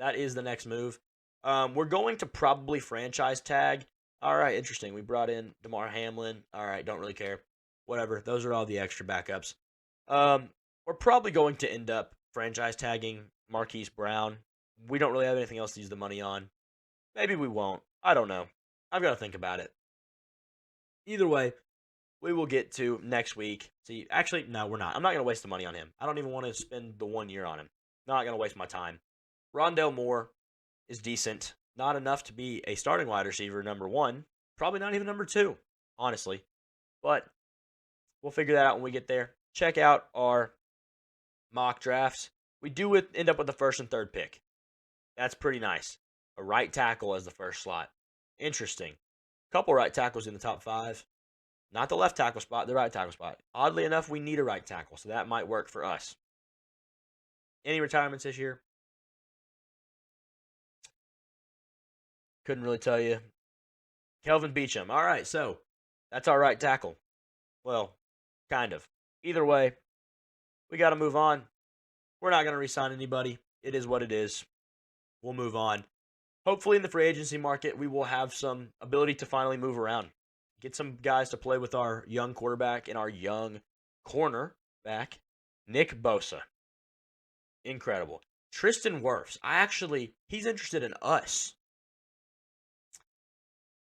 S1: That is the next move. We're going to probably franchise tag. All right, interesting. We brought in DeMar Hamlin. All right, don't really care. Whatever. Those are all the extra backups. We're probably going to end up franchise tagging Marquise Brown. We don't really have anything else to use the money on. Maybe we won't. I don't know. I've got to think about it. Either way, we will get to next week. See, actually, no, we're not. I'm not going to waste the money on him. I don't even want to spend the 1 year on him. Not going to waste my time. Rondale Moore is decent. Not enough to be a starting wide receiver, number one. Probably not even number two, honestly. But we'll figure that out when we get there. Check out our mock drafts. We do end up with the first and third pick. That's pretty nice. A right tackle as the first slot. Interesting. Couple right tackles in the top 5. Not the left tackle spot, the right tackle spot. Oddly enough, we need a right tackle, so that might work for us. Any retirements this year? Couldn't really tell you. Kelvin Beachum. All right, so that's our right tackle. Well, kind of. Either way, we got to move on. We're not going to re-sign anybody. It is what it is. We'll move on. Hopefully in the free agency market, we will have some ability to finally move around. Get some guys to play with our young quarterback and our young cornerback, Nick Bosa. Incredible. Tristan Wirfs. He's interested in us.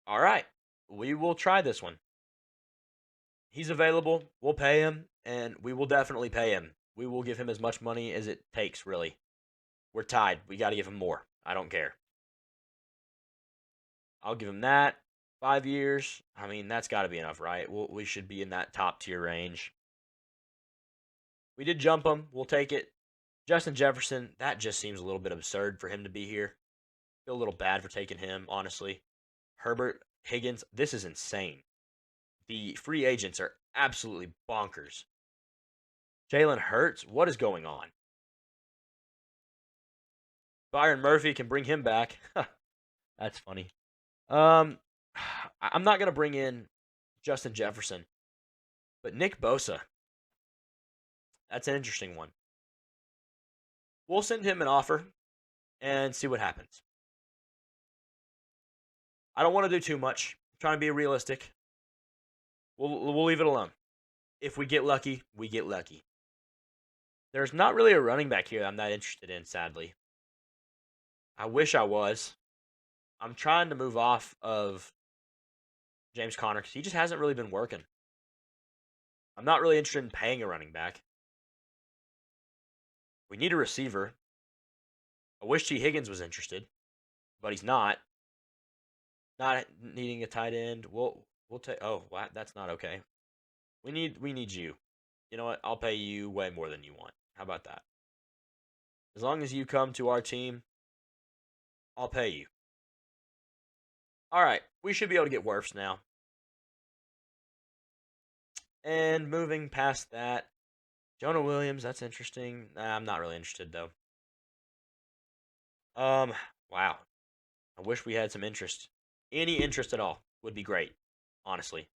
S1: All right. We will try this one. He's available. We'll pay him, and we will definitely pay him. We will give him as much money as it takes, really. We're tied. We got to give him more. I don't care. I'll give him that. 5 years. I mean, that's got to be enough, right? We should be in that top tier range. We did jump him. We'll take it. Justin Jefferson, that just seems a little bit absurd for him to be here. Feel a little bad for taking him, honestly. Herbert, Higgins, this is insane. The free agents are absolutely bonkers. Jalen Hurts, what is going on? Byron Murphy can bring him back. That's funny. I'm not going to bring in Justin Jefferson, but Nick Bosa, that's an interesting one. We'll send him an offer and see what happens. I don't want to do too much. I'm trying to be realistic. We'll leave it alone. If we get lucky, we get lucky. There's not really a running back here I'm not interested in, sadly. I wish I was. I'm trying to move off of James Conner because he just hasn't really been working. I'm not really interested in paying a running back. We need a receiver. I wish T. Higgins was interested, but he's not. Not needing a tight end. We'll take. Oh, wow, that's not okay. We need you. You know what? I'll pay you way more than you want. How about that? As long as you come to our team, I'll pay you. All right, we should be able to get Wirfs now. And moving past that, Jonah Williams. That's interesting. Nah, I'm not really interested though. Wow. I wish we had some interest. Any interest at all would be great. Honestly,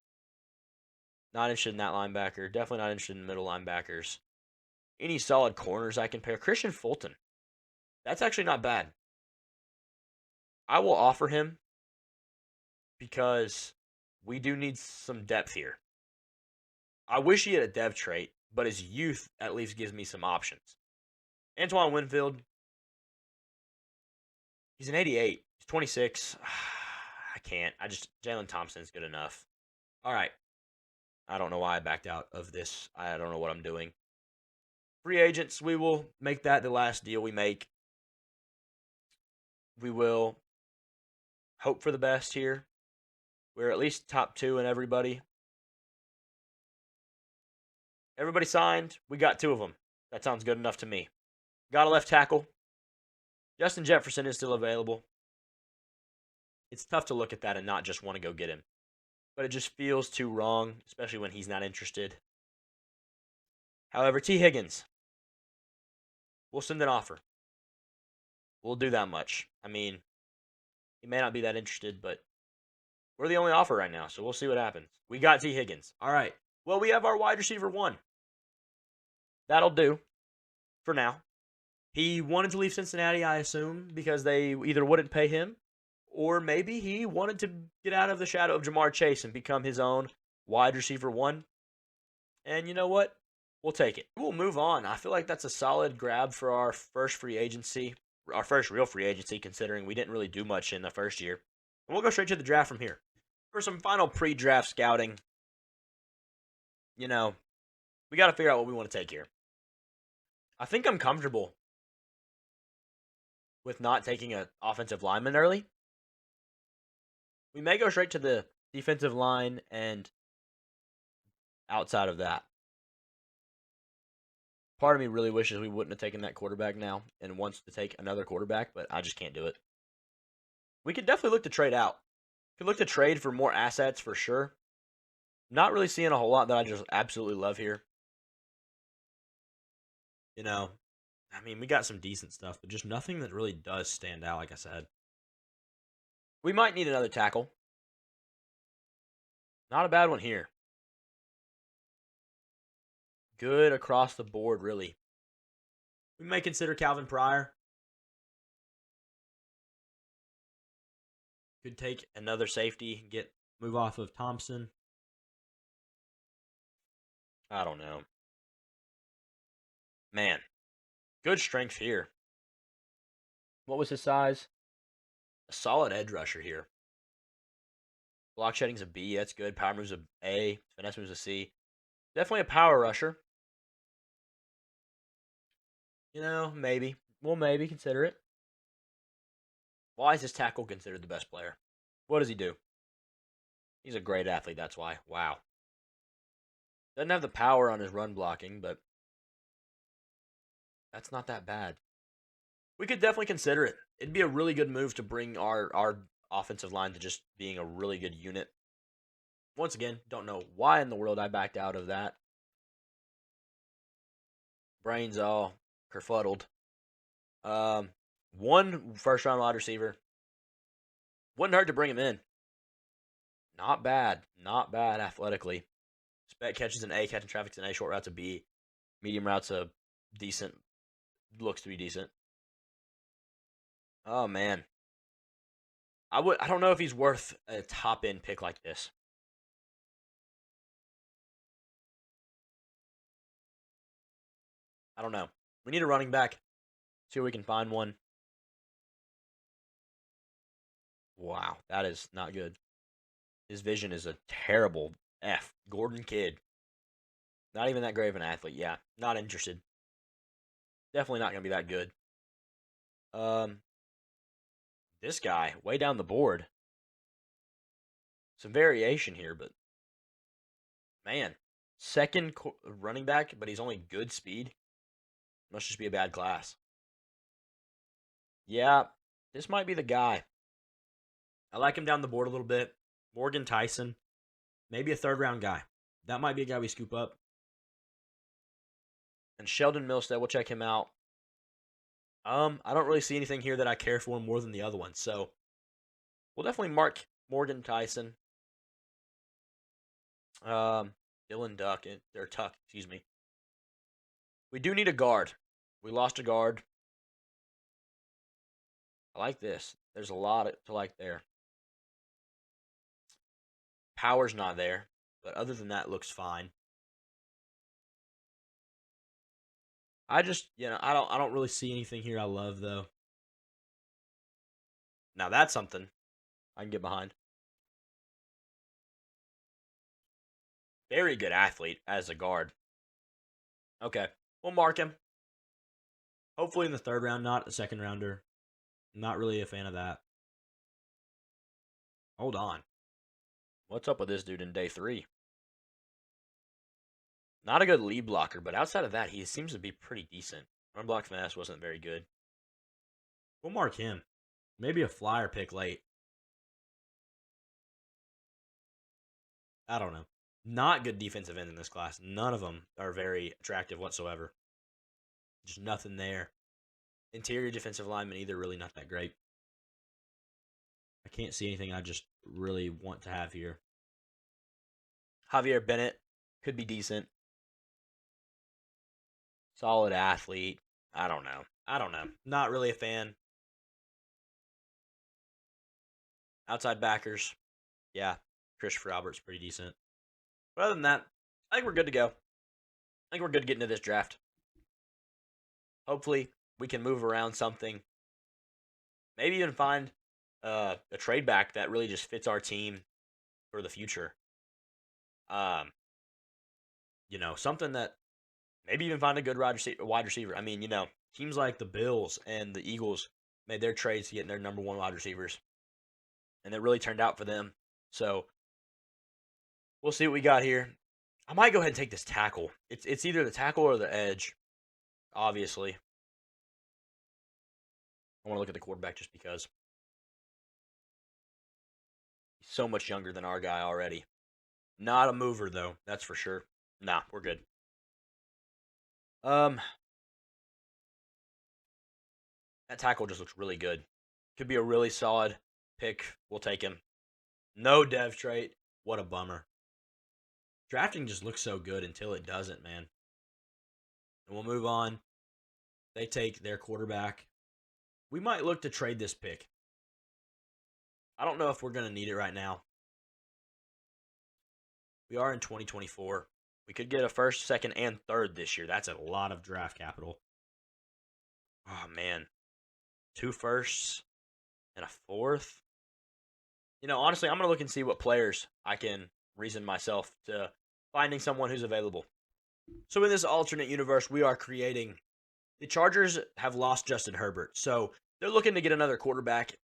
S1: not interested in that linebacker. Definitely not interested in middle linebackers. Any solid corners I can pair. Christian Fulton. That's actually not bad. I will offer him because we do need some depth here. I wish he had a dev trait, but his youth at least gives me some options. Antoine Winfield, he's an 88. He's 26. I can't. Jalen Thompson's good enough. All right. I don't know why I backed out of this. I don't know what I'm doing. Free agents, we will make that the last deal we make. We will hope for the best here. We're at least top 2 in everybody. Everybody signed. We got 2 of them. That sounds good enough to me. Got a left tackle. Justin Jefferson is still available. It's tough to look at that and not just want to go get him. But it just feels too wrong, especially when he's not interested. However, T. Higgins, we'll send an offer. We'll do that much. I mean, he may not be that interested, but we're the only offer right now, so we'll see what happens. We got T. Higgins. All right. Well, we have our wide receiver 1. That'll do for now. He wanted to leave Cincinnati, I assume, because they either wouldn't pay him or maybe he wanted to get out of the shadow of Jamar Chase and become his own wide receiver 1. And you know what? We'll take it. We'll move on. I feel like that's a solid grab for our first free agency, our first real free agency, considering we didn't really do much in the first year. And we'll go straight to the draft from here. For some final pre-draft scouting, we got to figure out what we want to take here. I think I'm comfortable with not taking an offensive lineman early. We may go straight to the defensive line and outside of that. Part of me really wishes we wouldn't have taken that quarterback now and wants to take another quarterback, but I just can't do it. We could definitely look to trade out. Could look to trade for more assets for sure. Not really seeing a whole lot that I just absolutely love here. We got some decent stuff, but just nothing that really does stand out, like I said. We might need another tackle. Not a bad one here. Good across the board, really. We may consider Calvin Pryor. Could take another safety, move off of Thompson. I don't know. Man, good strength here. What was his size? A solid edge rusher here. Block shedding's a B. That's good. Power move's a A. Finesse move's a C. Definitely a power rusher. Maybe. We'll maybe consider it. Why is this tackle considered the best player? What does he do? He's a great athlete, that's why. Wow. Doesn't have the power on his run blocking, but that's not that bad. We could definitely consider it. It'd be a really good move to bring our offensive line to just being a really good unit. Once again, don't know why in the world I backed out of that. Brains all kerfuddled. 1 first-round wide receiver. Wouldn't hurt to bring him in. Not bad. Not bad athletically. Spec catches an A, catching traffic's an A, short route's a B. Medium route's a decent. Looks to be decent. Oh, man. I don't know if he's worth a top-end pick like this. I don't know. We need a running back. See if we can find one. Wow, that is not good. His vision is a terrible F. Gordon Kidd. Not even that great of an athlete. Yeah, not interested. Definitely not going to be that good. This guy, way down the board. some variation here, but man, second running back, but he's only good speed. Must just be a bad class. Yeah, this might be the guy. I like him down the board a little bit. Morgan Tyson, maybe a third-round guy. That might be a guy we scoop up. And Sheldon Milstead, we'll check him out. I don't really see anything here that I care for more than the other one, so we'll definitely mark Morgan Tyson. Dylan Tuck, excuse me. We do need a guard. We lost a guard. I like this. There's a lot to like there. Power's not there, but other than that, looks fine. I just, I don't really see anything here I love though. Now that's something I can get behind. Very good athlete as a guard. Okay, we'll mark him. Hopefully in the third round, not a second rounder. Not really a fan of that. Hold on. What's up with this dude in day 3? Not a good lead blocker, but outside of that, he seems to be pretty decent. Run block finesse wasn't very good. We'll mark him. Maybe a flyer pick late. I don't know. Not good defensive end in this class. None of them are very attractive whatsoever. Just nothing there. Interior defensive lineman either really not that great. I can't see anything I just really want to have here. Javier Bennett could be decent. Solid athlete. I don't know. Not really a fan. Outside backers. Yeah. Christopher Albert's pretty decent. But other than that, I think we're good to go. I think we're good to get into this draft. Hopefully, we can move around something. Maybe even find a trade back that really just fits our team for the future. Something that maybe even find a good wide receiver. I mean, teams like the Bills and the Eagles made their trades to get their number 1 wide receivers. And it really turned out for them. So, we'll see what we got here. I might go ahead and take this tackle. It's either the tackle or the edge, obviously. I want to look at the quarterback just because. He's so much younger than our guy already. Not a mover, though. That's for sure. Nah, we're good. That tackle just looks really good. Could be a really solid pick. We'll take him. No dev trait. What a bummer. Drafting just looks so good until it doesn't, man. And we'll move on. They take their quarterback. We might look to trade this pick. I don't know if we're going to need it right now. We are in 2024. We could get a first, second, and third this year. That's a lot of draft capital. Oh, man. 2 firsts and a 4th. Honestly, I'm going to look and see what players I can reason myself to finding someone who's available. So in this alternate universe we are creating, the Chargers have lost Justin Herbert. So they're looking to get another quarterback.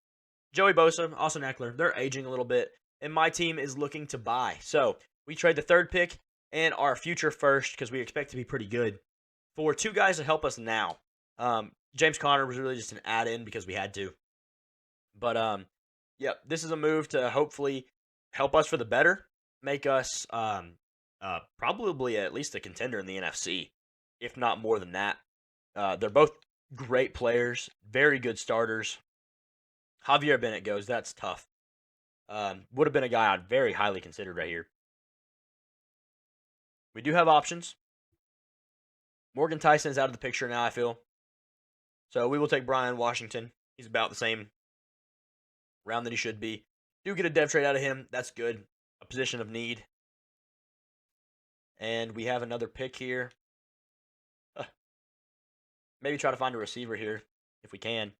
S1: Joey Bosa, Austin Eckler, they're aging a little bit. And my team is looking to buy. So we trade the 3rd pick and our future first, because we expect to be pretty good, for 2 guys to help us now. James Conner was really just an add-in because we had to. But, this is a move to hopefully help us for the better. Make us probably at least a contender in the NFC, if not more than that. They're both great players, very good starters. Javier Bennett goes. That's tough. Would have been a guy I'd very highly considered right here. We do have options. Morgan Tyson is out of the picture now, I feel. So we will take Brian Washington. He's about the same round that he should be. Do get a dev trade out of him. That's good. A position of need. And we have another pick here. Maybe try to find a receiver here if we can.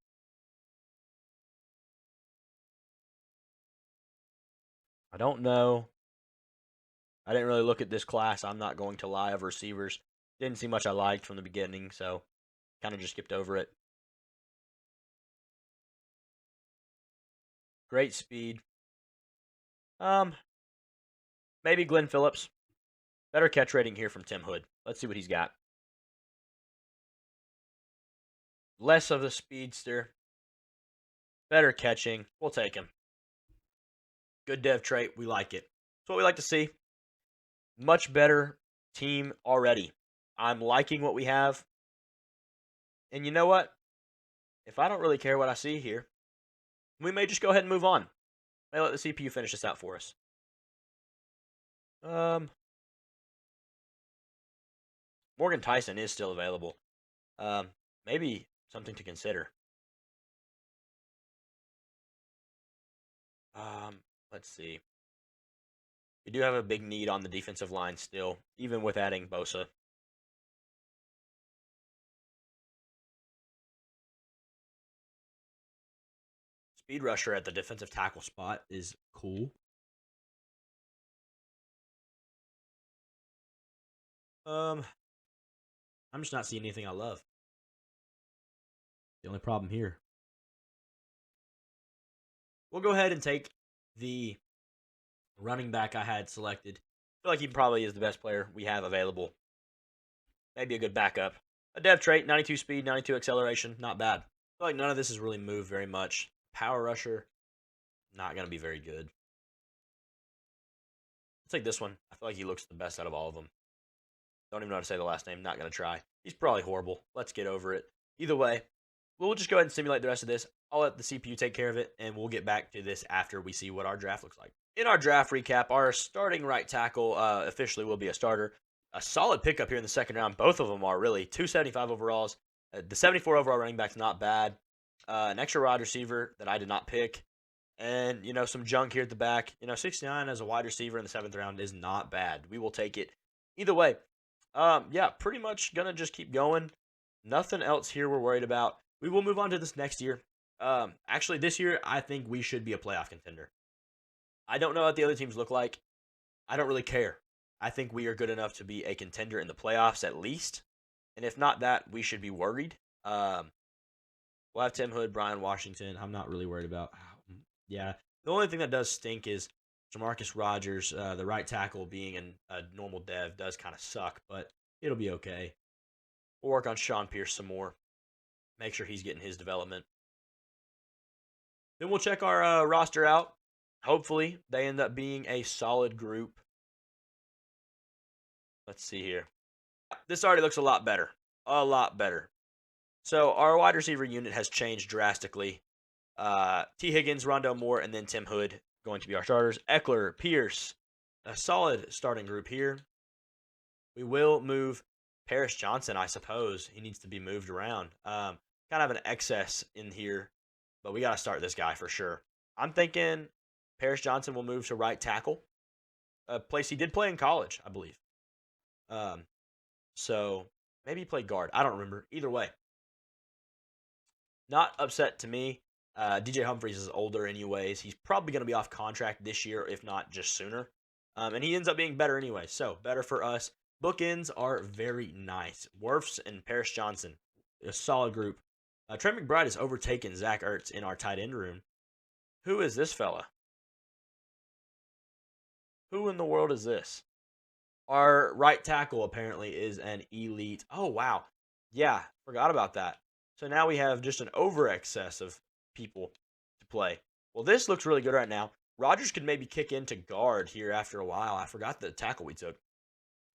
S1: I don't know. I didn't really look at this class. I'm not going to lie, of receivers. Didn't see much I liked from the beginning, so kind of just skipped over it. Great speed. Um, maybe Glenn Phillips. Better catch rating here from Tim Hood. Let's see what he's got. Less of the speedster. Better catching. We'll take him. Good dev trait. We like it. That's what we like to see. Much better team already. I'm liking what we have. And you know what? If I don't really care what I see here, we may just go ahead and move on. May let the CPU finish this out for us. Morgan Tyson is still available. Maybe something to consider. Let's see. We do have a big need on the defensive line still, even with adding Bosa. Speed rusher at the defensive tackle spot is cool. I'm just not seeing anything I love. The only problem here. We'll go ahead and take the running back I had selected. I feel like he probably is the best player we have available. Maybe a good backup. A dev trait, 92 speed, 92 acceleration, not bad. I feel like none of this has really moved very much. Power rusher, not going to be very good. Let's take this one. I feel like he looks the best out of all of them. Don't even know how to say the last name, not going to try. He's probably horrible. Let's get over it. Either way, we'll just go ahead and simulate the rest of this. I'll let the CPU take care of it, and we'll get back to this after we see what our draft looks like. In our draft recap, our starting right tackle officially will be a starter. A solid pickup here in the second round. Both of them are really 275 overalls. The 74 overall running back's not bad. An extra wide receiver that I did not pick. And, some junk here at the back. 69 as a wide receiver in the 7th round is not bad. We will take it. Either way, yeah, pretty much going to just keep going. Nothing else here we're worried about. We will move on to this next year. Actually, this year, I think we should be a playoff contender. I don't know what the other teams look like. I don't really care. I think we are good enough to be a contender in the playoffs at least. And if not that, we should be worried. We'll have Tim Hood, Brian Washington. I'm not really worried about. Yeah. The only thing that does stink is Jamarcus Rogers, the right tackle, being a normal dev does kind of suck, but it'll be okay. We'll work on Sean Pierce some more. Make sure he's getting his development. Then we'll check our roster out. Hopefully, they end up being a solid group. Let's see here. This already looks a lot better. A lot better. So, our wide receiver unit has changed drastically. T. Higgins, Rondell Moore, and then Tim Hood going to be our starters. Eckler, Pierce, a solid starting group here. We will move Paris Johnson, I suppose. He needs to be moved around. Kind of an excess in here, but we got to start this guy for sure. I'm thinking Paris Johnson will move to right tackle, a place he did play in college, I believe. So maybe he played guard. I don't remember. Either way, not upset to me. DJ Humphries is older anyways. He's probably going to be off contract this year, if not just sooner. And he ends up being better anyway, so better for us. Bookends are very nice. Wirfs and Paris Johnson, a solid group. Trey McBride has overtaken Zach Ertz in our tight end room. Who is this fella? Who in the world is this? Our right tackle apparently is an elite. Oh, wow. Yeah, forgot about that. So now we have just an over excess of people to play. Well, this looks really good right now. Rodgers could maybe kick into guard here after a while. I forgot the tackle we took.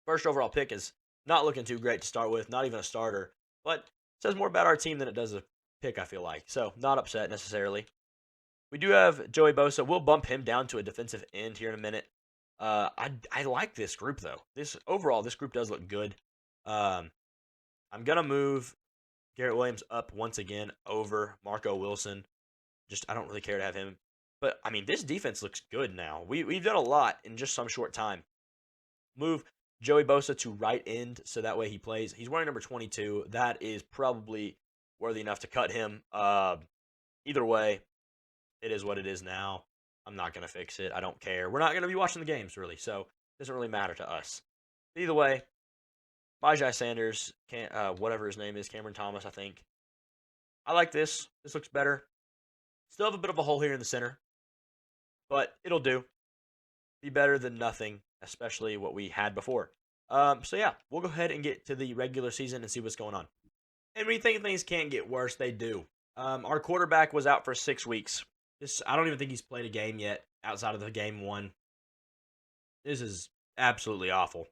S1: First overall pick is not looking too great to start with, not even a starter, but says more about our team than it does a pick, I feel like. So, not upset necessarily. We do have Joey Bosa. We'll bump him down to a defensive end here in a minute. I like this group, though. This group does look good. I'm going to move Garrett Williams up once again over Marco Wilson. I don't really care to have him. But, I mean, this defense looks good now. We've done a lot in just some short time. Move Joey Bosa to right end so that way he plays. He's wearing number 22. That is probably worthy enough to cut him. Either way, it is what it is now. I'm not going to fix it. I don't care. We're not going to be watching the games, really, so it doesn't really matter to us. Either way, Bajai Sanders, whatever his name is, Cameron Thomas, I think. I like this. This looks better. Still have a bit of a hole here in the center, but it'll do. be better than nothing, especially what we had before. So yeah, we'll go ahead and get to the regular season and see what's going on. And we think things can't get worse. They do. Our quarterback was out for 6 weeks. I don't even think he's played a game yet outside of the game one. This is absolutely awful.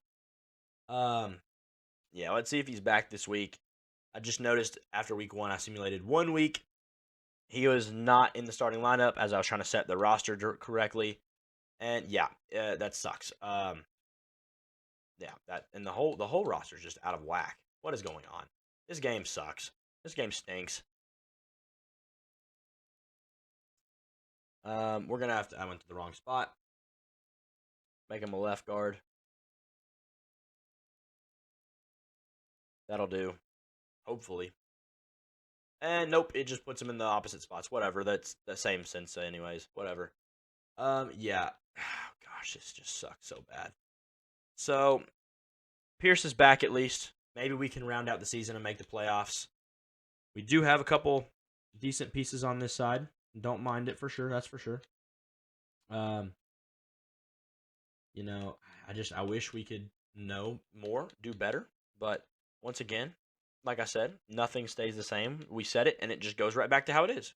S1: Yeah, let's see if he's back this week. I just noticed after week one, I simulated 1 week. He was not in the starting lineup as I was trying to set the roster correctly. And yeah, that sucks. Yeah, that and the whole roster is just out of whack. What is going on? This game sucks. This game stinks. We're gonna have to. I went to the wrong spot. Make him a left guard. That'll do. Hopefully. And nope, it just puts him in the opposite spots. Whatever. That's the same sense, anyways. Whatever. Yeah. Gosh, this just sucks so bad. So, Pierce is back at least. Maybe we can round out the season and make the playoffs. We do have a couple decent pieces on this side. Don't mind it for sure. That's for sure. You know, I wish we could know more, do better. But once again, like I said, nothing stays the same. We said it, and it just goes right back to how it is.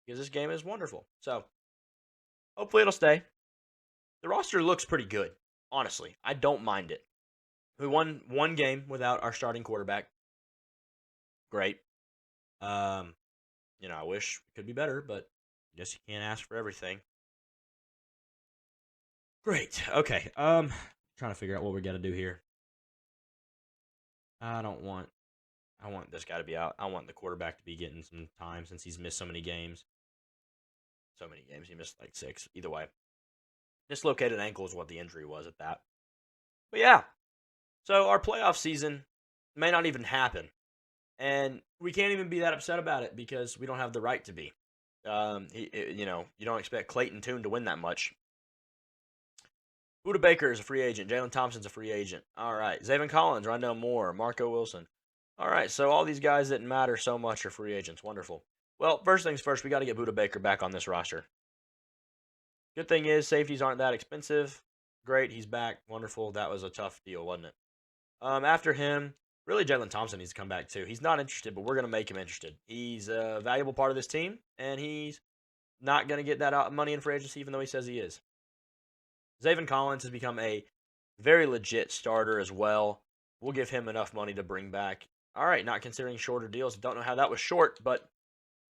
S1: Because this game is wonderful. So, hopefully it'll stay. The roster looks pretty good, honestly. I don't mind it. We won one game without our starting quarterback. Great. I wish it could be better, but I guess you can't ask for everything. Great. Okay. Trying to figure out what we got to do here. I want this guy to be out. I want the quarterback to be getting some time since he's missed so many games. So many games. He missed like 6. Either way. Dislocated ankle is what the injury was at that. But yeah. So our playoff season may not even happen. And we can't even be that upset about it because we don't have the right to be. You don't expect Clayton Tune to win that much. Buda Baker is a free agent. Jalen Thompson's a free agent. All right. Zaven Collins, Rondell Moore, Marco Wilson. All right. So all these guys that matter so much are free agents. Wonderful. Well, first things first, we got to get Buda Baker back on this roster. Good thing is safeties aren't that expensive. Great. He's back. Wonderful. That was a tough deal, wasn't it? After him, really Jalen Thompson needs to come back too. He's not interested, but we're going to make him interested. He's a valuable part of this team, and he's not going to get that money in free agency even though he says he is. Zaven Collins has become a very legit starter as well. We'll give him enough money to bring back. All right, not considering shorter deals. Don't know how that was short, but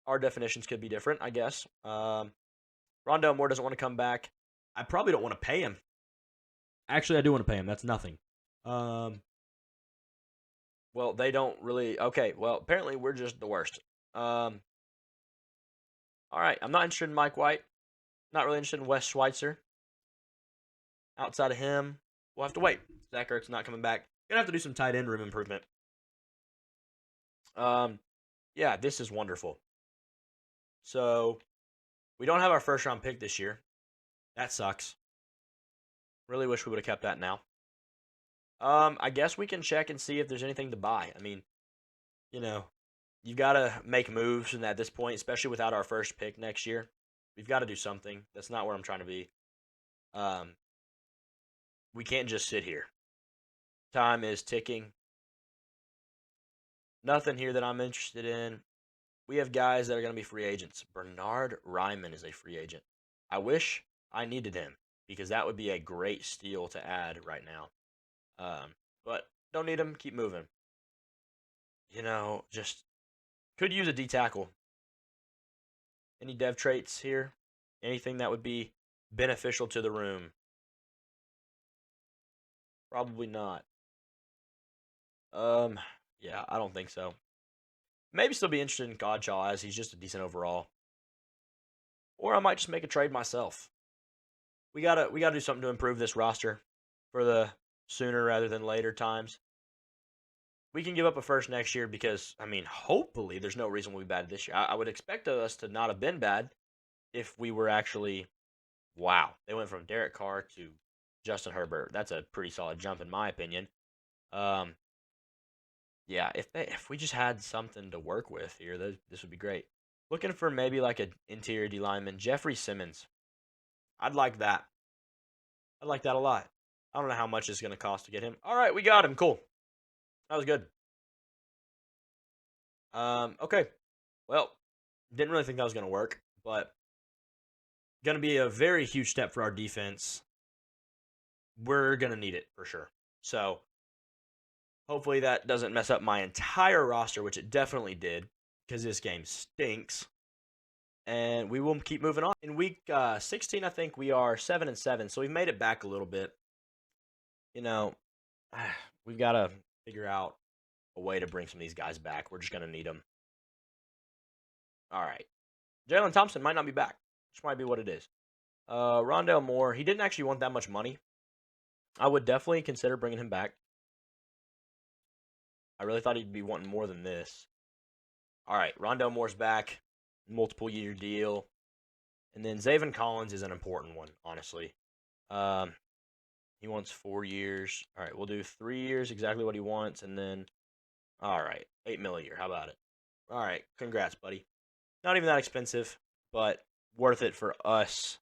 S1: our definitions could be different, I guess. Rondell Moore doesn't want to come back. I probably don't want to pay him. Actually, I do want to pay him. That's nothing. Well, they don't really. Okay, well, apparently we're just the worst. All right, I'm not interested in Mike White. Not really interested in Wes Schweitzer. Outside of him, we'll have to wait. Zach Ertz not coming back. Gonna have to do some tight end room improvement. Yeah, this is wonderful. So, we don't have our first round pick this year. That sucks. Really wish we would have kept that now. I guess we can check and see if there's anything to buy. I mean, you've got to make moves at this point, especially without our first pick next year. We've got to do something. That's not where I'm trying to be. We can't just sit here. Time is ticking. Nothing here that I'm interested in. We have guys that are going to be free agents. Bernard Ryman is a free agent. I wish I needed him because that would be a great steal to add right now. But don't need him. Keep moving. Just could use a D tackle. Any dev traits here? Anything that would be beneficial to the room? Probably not. Yeah, I don't think so. Maybe still be interested in Godshaw as he's just a decent overall. Or I might just make a trade myself. We gotta do something to improve this roster for the sooner rather than later times. We can give up a first next year because, hopefully there's no reason we'll be bad this year. I would expect us to not have been bad if we were actually, wow. They went from Derek Carr to Justin Herbert. That's a pretty solid jump in my opinion. Yeah, if we just had something to work with here, this would be great. Looking for maybe like an interior D lineman, Jeffrey Simmons. I'd like that. I like that a lot. I don't know how much it's going to cost to get him. All right, we got him. Cool. That was good. Okay. Well, didn't really think that was going to work, but going to be a very huge step for our defense. We're going to need it for sure. So, hopefully that doesn't mess up my entire roster, which it definitely did, because this game stinks. And we will keep moving on. In week 16, I think we are 7-7, so we've made it back a little bit. You know, we've got to figure out a way to bring some of these guys back. We're just going to need them. All right. Jalen Thompson might not be back, which might be what it is. Rondale Moore, he didn't actually want that much money. I would definitely consider bringing him back. I really thought he'd be wanting more than this. All right, Rondale Moore's back. Multiple year deal. And then Zaven Collins is an important one, honestly. He wants 4 years. All right, we'll do 3 years, exactly what he wants. And then, all right, $8 million a year. How about it? All right, congrats, buddy. Not even that expensive, but worth it for us.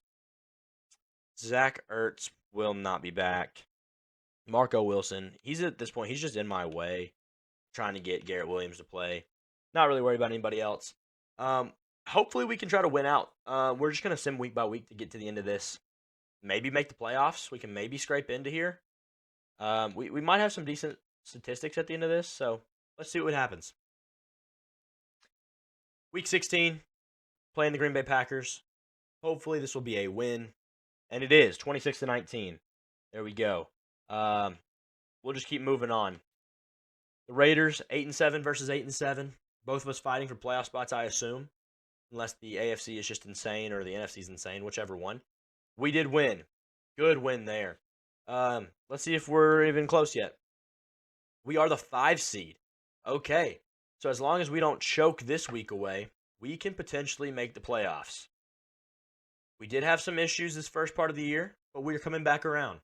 S1: Zach Ertz will not be back. Marco Wilson, he's at this point, he's just in my way, trying to get Garrett Williams to play. Not really worried about anybody else. Hopefully we can try to win out. We're just going to sim week by week to get to the end of this. Maybe make the playoffs. We can maybe scrape into here. We might have some decent statistics at the end of this, so let's see what happens. Week 16, playing the Green Bay Packers. Hopefully this will be a win. And it is, 26-19. There we go. We'll just keep moving on. The Raiders, 8-7 versus 8-7. Both of us fighting for playoff spots, I assume. Unless the AFC is just insane or the NFC is insane, whichever one. We did win. Good win there. Let's see if we're even close yet. We are the 5 seed. Okay. So as long as we don't choke this week away, we can potentially make the playoffs. We did have some issues this first part of the year, but we're coming back around.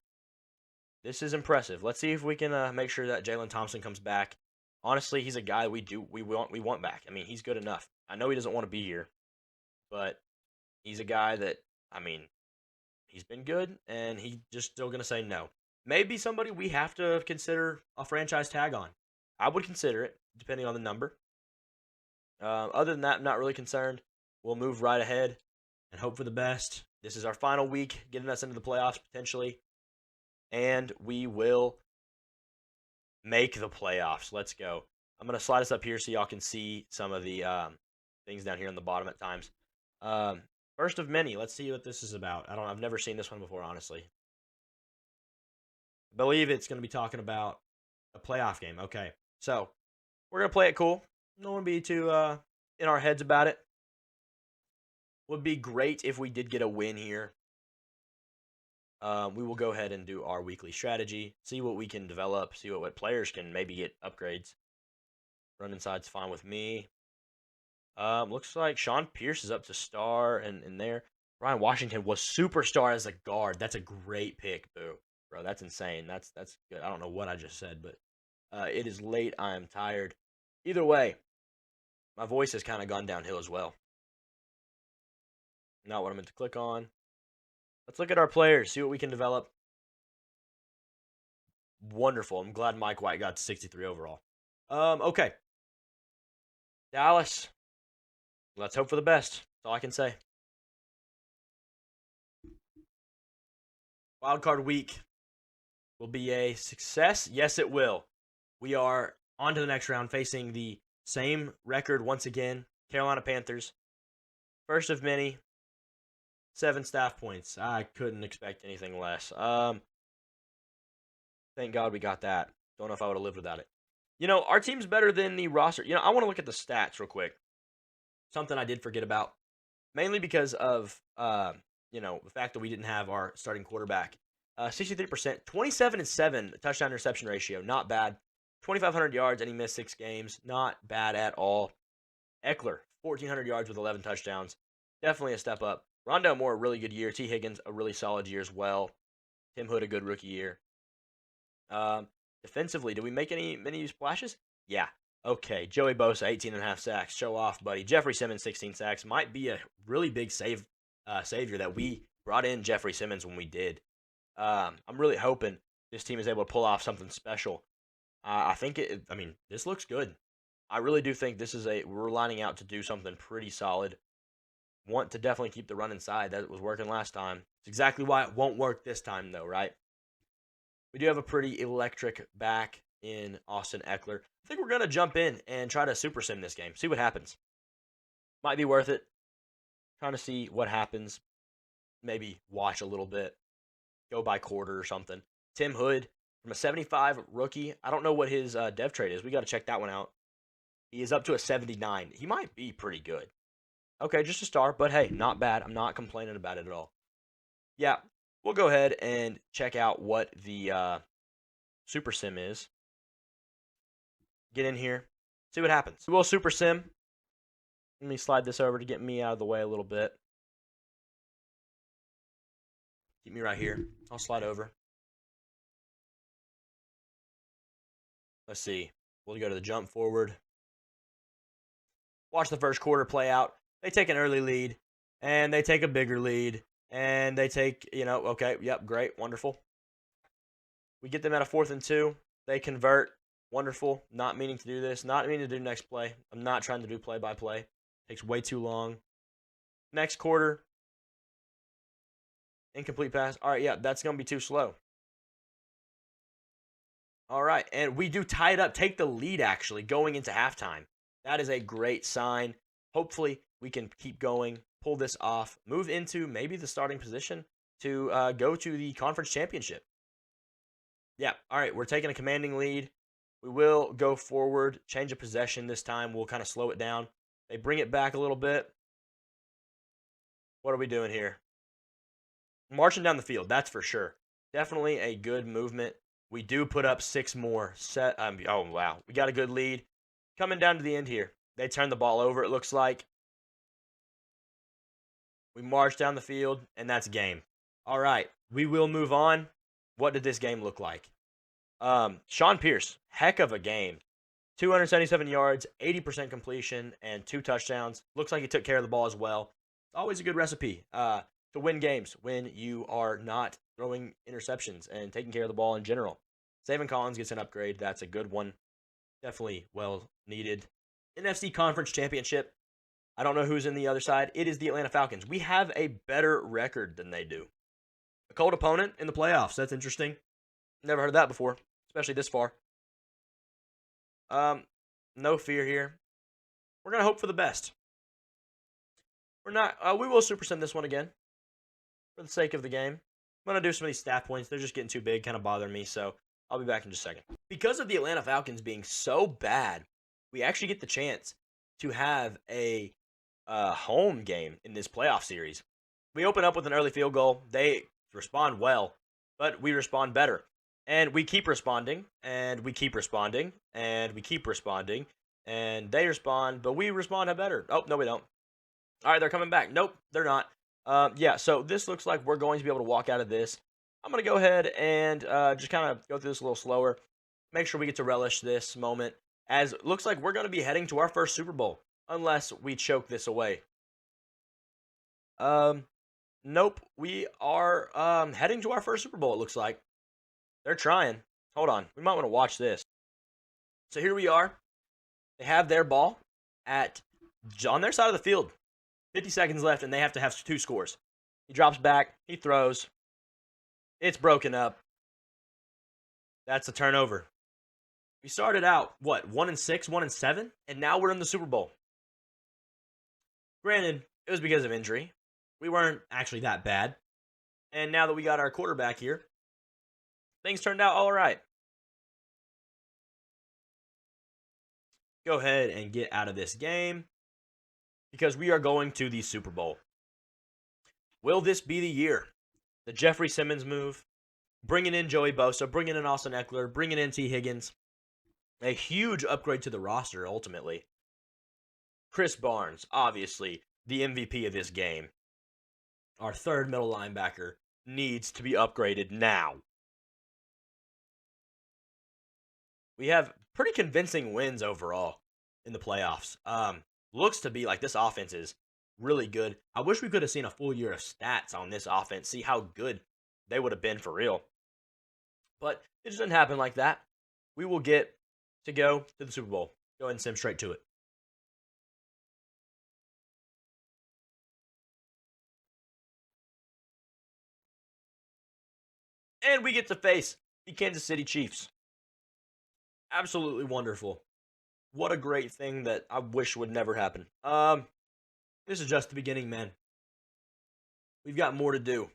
S1: This is impressive. Let's see if we can make sure that Jalen Thompson comes back. Honestly, he's a guy we want back. I mean, he's good enough. I know he doesn't want to be here, but he's a guy that, I mean, he's been good, and he's just still going to say no. Maybe somebody we have to consider a franchise tag on. I would consider it, depending on the number. Other than that, I'm not really concerned. We'll move right ahead and hope for the best. This is our final week, getting us into the playoffs potentially, and we will make the playoffs. Let's go. I'm going to slide us up here so y'all can see some of the things down here on the bottom at times. First of many. Let's see what this is about. I've never seen this one before, honestly. I believe it's going to be talking about a playoff game. Okay. So, we're going to play it cool. Don't want to be too in our heads about it. Would be great if we did get a win here. We will go ahead and do our weekly strategy. See what we can develop. See what players can maybe get upgrades. Run inside's fine with me. Looks like Sean Pierce is up to star and there. Brian Washington was superstar as a guard. That's a great pick, boo. Bro, that's insane. That's good. I don't know what I just said, but it is late. I am tired. Either way, my voice has kind of gone downhill as well. Not what I meant to click on. Let's look at our players, see what we can develop. Wonderful. I'm glad Mike White got to 63 overall. Okay. Dallas. Let's hope for the best. That's all I can say. Wildcard week will be a success. Yes, it will. We are on to the next round facing the same record once again. Carolina Panthers. First of many. 7 staff points. I couldn't expect anything less. Thank God we got that. Don't know if I would have lived without it. You know, our team's better than the roster. You know, I want to look at the stats real quick. Something I did forget about. Mainly because of, you know, the fact that we didn't have our starting quarterback. 63%, 27-7 touchdown interception ratio. Not bad. 2,500 yards and he missed 6 games. Not bad at all. Eckler, 1,400 yards with 11 touchdowns. Definitely a step up. Rondale Moore, a really good year. T. Higgins, a really solid year as well. Tim Hood, a good rookie year. Defensively, did we make many splashes? Yeah. Okay. Joey Bosa, 18.5 sacks. Show off, buddy. Jeffrey Simmons, 16 sacks. Might be a really big savior that we brought in Jeffrey Simmons when we did. I'm really hoping this team is able to pull off something special. I think I mean, this looks good. I really do think this is we're lining out to do something pretty solid. Want to definitely keep the run inside. That was working last time. It's exactly why it won't work this time, though, right? We do have a pretty electric back in Austin Eckler. I think we're going to jump in and try to super sim this game. See what happens. Might be worth it. Trying to see what happens. Maybe watch a little bit. Go by quarter or something. Tim Hood from a 75 rookie. I don't know what his dev trade is. We got to check that one out. He is up to a 79. He might be pretty good. Okay, just a star, but hey, not bad. I'm not complaining about it at all. Yeah, we'll go ahead and check out what the super sim is. Get in here. See what happens. We'll super sim. Let me slide this over to get me out of the way a little bit. Keep me right here. I'll slide over. Let's see. We'll go to the jump forward. Watch the first quarter play out. They take an early lead, and they take a bigger lead, and they take, okay, yep, great, wonderful. We get them at a 4th and 2. They convert. Wonderful. Not meaning to do this. Not meaning to do next play. I'm not trying to do play-by-play. Takes way too long. Next quarter. Incomplete pass. All right, yeah, that's going to be too slow. All right, and we do tie it up, take the lead, actually, going into halftime. That is a great sign. Hopefully, we can keep going, pull this off, move into maybe the starting position to go to the conference championship. Yeah, all right, we're taking a commanding lead. We will go forward, change of possession this time. We'll kind of slow it down. They bring it back a little bit. What are we doing here? Marching down the field, that's for sure. Definitely a good movement. We do put up 6 more. Oh, wow. We got a good lead. Coming down to the end here. They turn the ball over, it looks like. We march down the field, and that's game. All right, we will move on. What did this game look like? Sean Pierce, heck of a game. 277 yards, 80% completion, and 2 touchdowns. Looks like he took care of the ball as well. Always a good recipe to win games when you are not throwing interceptions and taking care of the ball in general. Savin Collins gets an upgrade. That's a good one. Definitely well needed. NFC Conference Championship. I don't know who's in the other side. It is the Atlanta Falcons. We have a better record than they do. A cold opponent in the playoffs. That's interesting. Never heard that before, especially this far. No fear here. We're going to hope for the best. We're not. We will super sim this one again for the sake of the game. I'm going to do some of these stat points. They're just getting too big, kind of bothering me, so I'll be back in just a second. Because of the Atlanta Falcons being so bad, we actually get the chance to have a home game in this playoff series. We open up with an early field goal. They respond well, but we respond better. And we keep responding, and we keep responding, and we keep responding, and they respond, but we respond better. Oh, no, we don't. All right, they're coming back. Nope, they're not. Yeah, so this looks like we're going to be able to walk out of this. I'm going to go ahead and just kind of go through this a little slower. Make sure we get to relish this moment, as it looks like we're going to be heading to our first Super Bowl, unless we choke this away. Nope, we are heading to our first Super Bowl, it looks like. They're trying. Hold on. We might want to watch this. So here we are. They have their ball on their side of the field. 50 seconds left, and they have to have 2 scores. He drops back. He throws. It's broken up. That's a turnover. We started out, 1-6, 1-7, and now we're in the Super Bowl. Granted, it was because of injury. We weren't actually that bad. And now that we got our quarterback here, things turned out all right. Go ahead and get out of this game because we are going to the Super Bowl. Will this be the year? The Jeffrey Simmons move, bringing in Joey Bosa, bringing in Austin Eckler, bringing in T. Higgins. A huge upgrade to the roster, ultimately. Chris Barnes, obviously, the MVP of this game. Our third middle linebacker needs to be upgraded now. We have pretty convincing wins overall in the playoffs. Looks to be like this offense is really good. I wish we could have seen a full year of stats on this offense, see how good they would have been for real. But it just didn't happen like that. We will get to go to the Super Bowl. Go ahead and sim straight to it. And we get to face the Kansas City Chiefs. Absolutely wonderful. What a great thing that I wish would never happen. This is just the beginning, man. We've got more to do.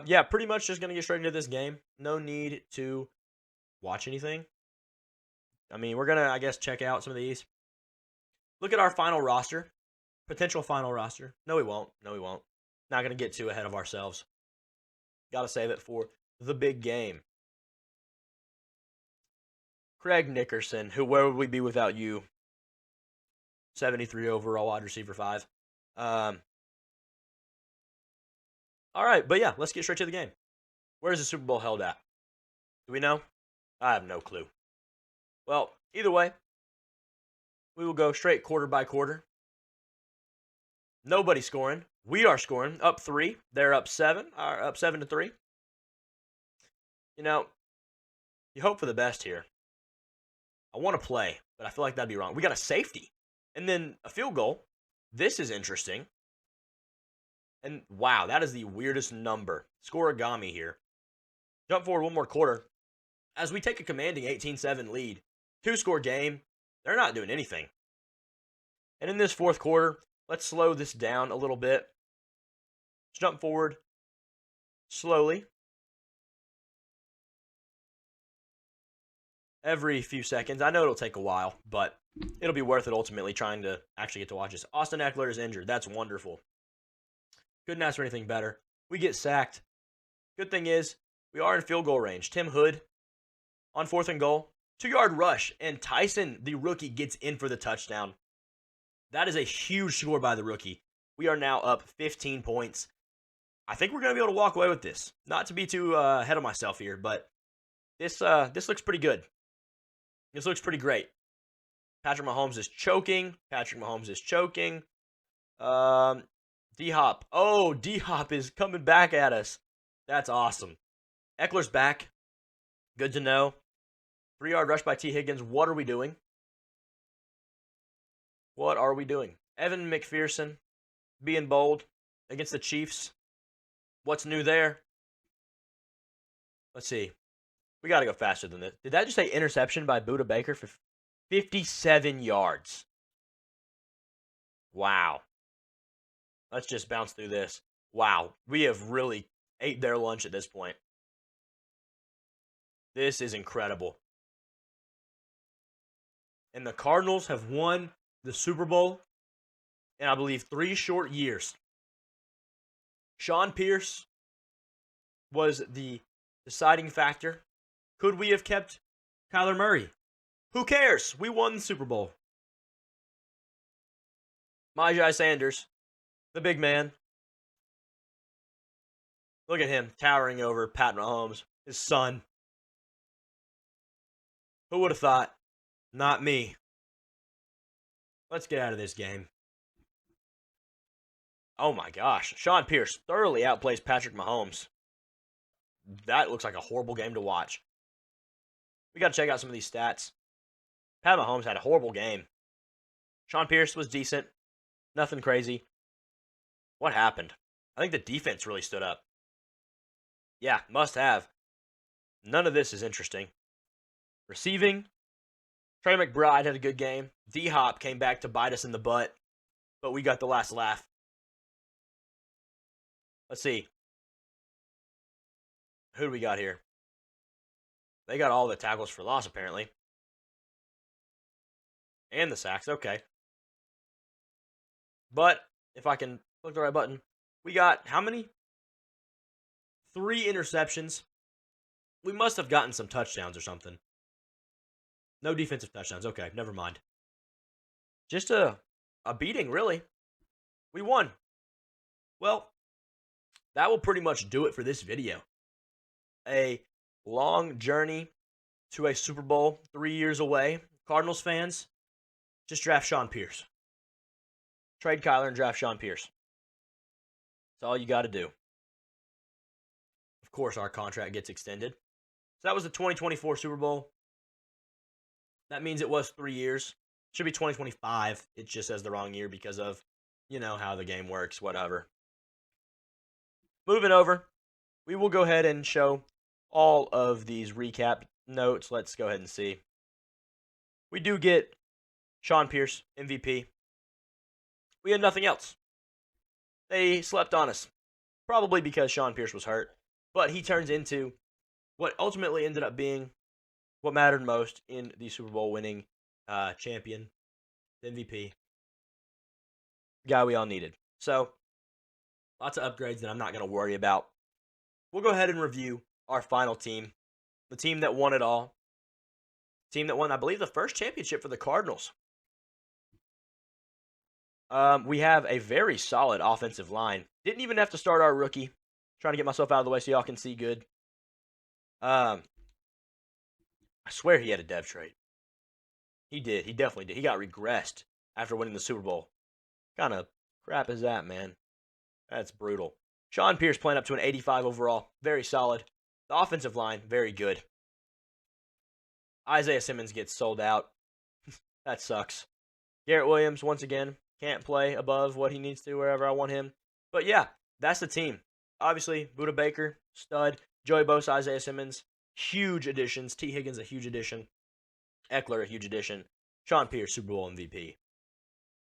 S1: Yeah, pretty much just going to get straight into this game. No need to watch anything. I mean, we're going to, I guess, check out some of these. Look at our final roster. Potential final roster. No, we won't. No, we won't. Not going to get too ahead of ourselves. Got to save it for the big game. Craig Nickerson, where would we be without you? 73 overall, wide receiver 5. All right, but yeah, let's get straight to the game. Where is the Super Bowl held at? Do we know? I have no clue. Well, either way, we will go straight quarter by quarter. Nobody scoring. We are scoring. Up 3. They're up 7. Up 7-3. You know, you hope for the best here. I want to play, but I feel like that'd be wrong. We got a safety. And then a field goal. This is interesting. And wow, that is the weirdest number. Scoregami here. Jump forward one more quarter. As we take a commanding 18-7 lead, 2-score game, they're not doing anything. And in this fourth quarter, let's slow this down a little bit. Let's jump forward slowly. Every few seconds. I know it'll take a while, but it'll be worth it ultimately trying to actually get to watch this. Austin Eckler is injured. That's wonderful. Couldn't ask for anything better. We get sacked. Good thing is, we are in field goal range. Tim Hood on 4th and goal. 2-yard rush, and Tyson, the rookie, gets in for the touchdown. That is a huge score by the rookie. We are now up 15 points. I think we're going to be able to walk away with this. Not to be too ahead of myself here, but this looks pretty good. This looks pretty great. Patrick Mahomes is choking. DHop. Oh, DHop is coming back at us. That's awesome. Eckler's back. Good to know. 3-yard rush by T. Higgins. What are we doing? Evan McPherson being bold against the Chiefs. What's new there? Let's see. We got to go faster than this. Did that just say interception by Budda Baker for 57 yards? Wow. Let's just bounce through this. Wow. We have really ate their lunch at this point. This is incredible. And the Cardinals have won the Super Bowl in, I believe, 3 short years. Sean Pierce was the deciding factor. Could we have kept Kyler Murray? Who cares? We won the Super Bowl. Myjai Sanders, the big man. Look at him towering over Pat Mahomes, his son. Who would have thought? Not me. Let's get out of this game. Oh my gosh. Sean Pierce thoroughly outplays Patrick Mahomes. That looks like a horrible game to watch. We got to check out some of these stats. Pat Mahomes had a horrible game. Sean Pierce was decent. Nothing crazy. What happened? I think the defense really stood up. Yeah, must have. None of this is interesting. Receiving. Trey McBride had a good game. DHop came back to bite us in the butt. But we got the last laugh. Let's see. Who do we got here? They got all the tackles for loss, apparently. And the sacks. Okay. But, if I can click the right button, we got how many? 3 interceptions. We must have gotten some touchdowns or something. No defensive touchdowns. Okay, never mind. Just a beating, really. We won. Well, that will pretty much do it for this video. A long journey to a Super Bowl 3 years away. Cardinals fans, just draft Sean Pierce. Trade Kyler and draft Sean Pierce. That's all you got to do. Of course, our contract gets extended. So that was the 2024 Super Bowl. That means it was 3 years. Should be 2025. It just says the wrong year because of, how the game works, whatever. Moving over, we will go ahead and show all of these recap notes. Let's go ahead and see. We do get Sean Pierce, MVP. We had nothing else. They slept on us. Probably because Sean Pierce was hurt. But he turns into what ultimately ended up being what mattered most in the Super Bowl winning champion, MVP. Guy we all needed. So, lots of upgrades that I'm not going to worry about. We'll go ahead and review our final team. The team that won it all. Team that won, I believe, the first championship for the Cardinals. We have a very solid offensive line. Didn't even have to start our rookie. Trying to get myself out of the way so y'all can see good. I swear he had a dev trade. He did. He definitely did. He got regressed after winning the Super Bowl. Kind of crap is that, man? That's brutal. Sean Pierce playing up to an 85 overall. Very solid. The offensive line, very good. Isaiah Simmons gets sold out. That sucks. Garrett Williams, once again, can't play above what he needs to wherever I want him. But yeah, that's the team. Obviously, Budda Baker, stud. Joey Bosa, Isaiah Simmons, huge additions. T. Higgins, a huge addition. Eckler, a huge addition. Sean Pierce, Super Bowl MVP.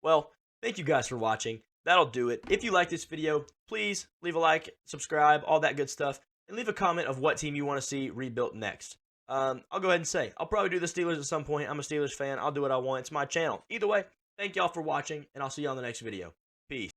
S1: Well, thank you guys for watching. That'll do it. If you like this video, please leave a like, subscribe, all that good stuff, and leave a comment of what team you want to see rebuilt next. I'll go ahead and say, I'll probably do the Steelers at some point. I'm a Steelers fan. I'll do what I want. It's my channel. Either way, thank y'all for watching, and I'll see you on the next video. Peace.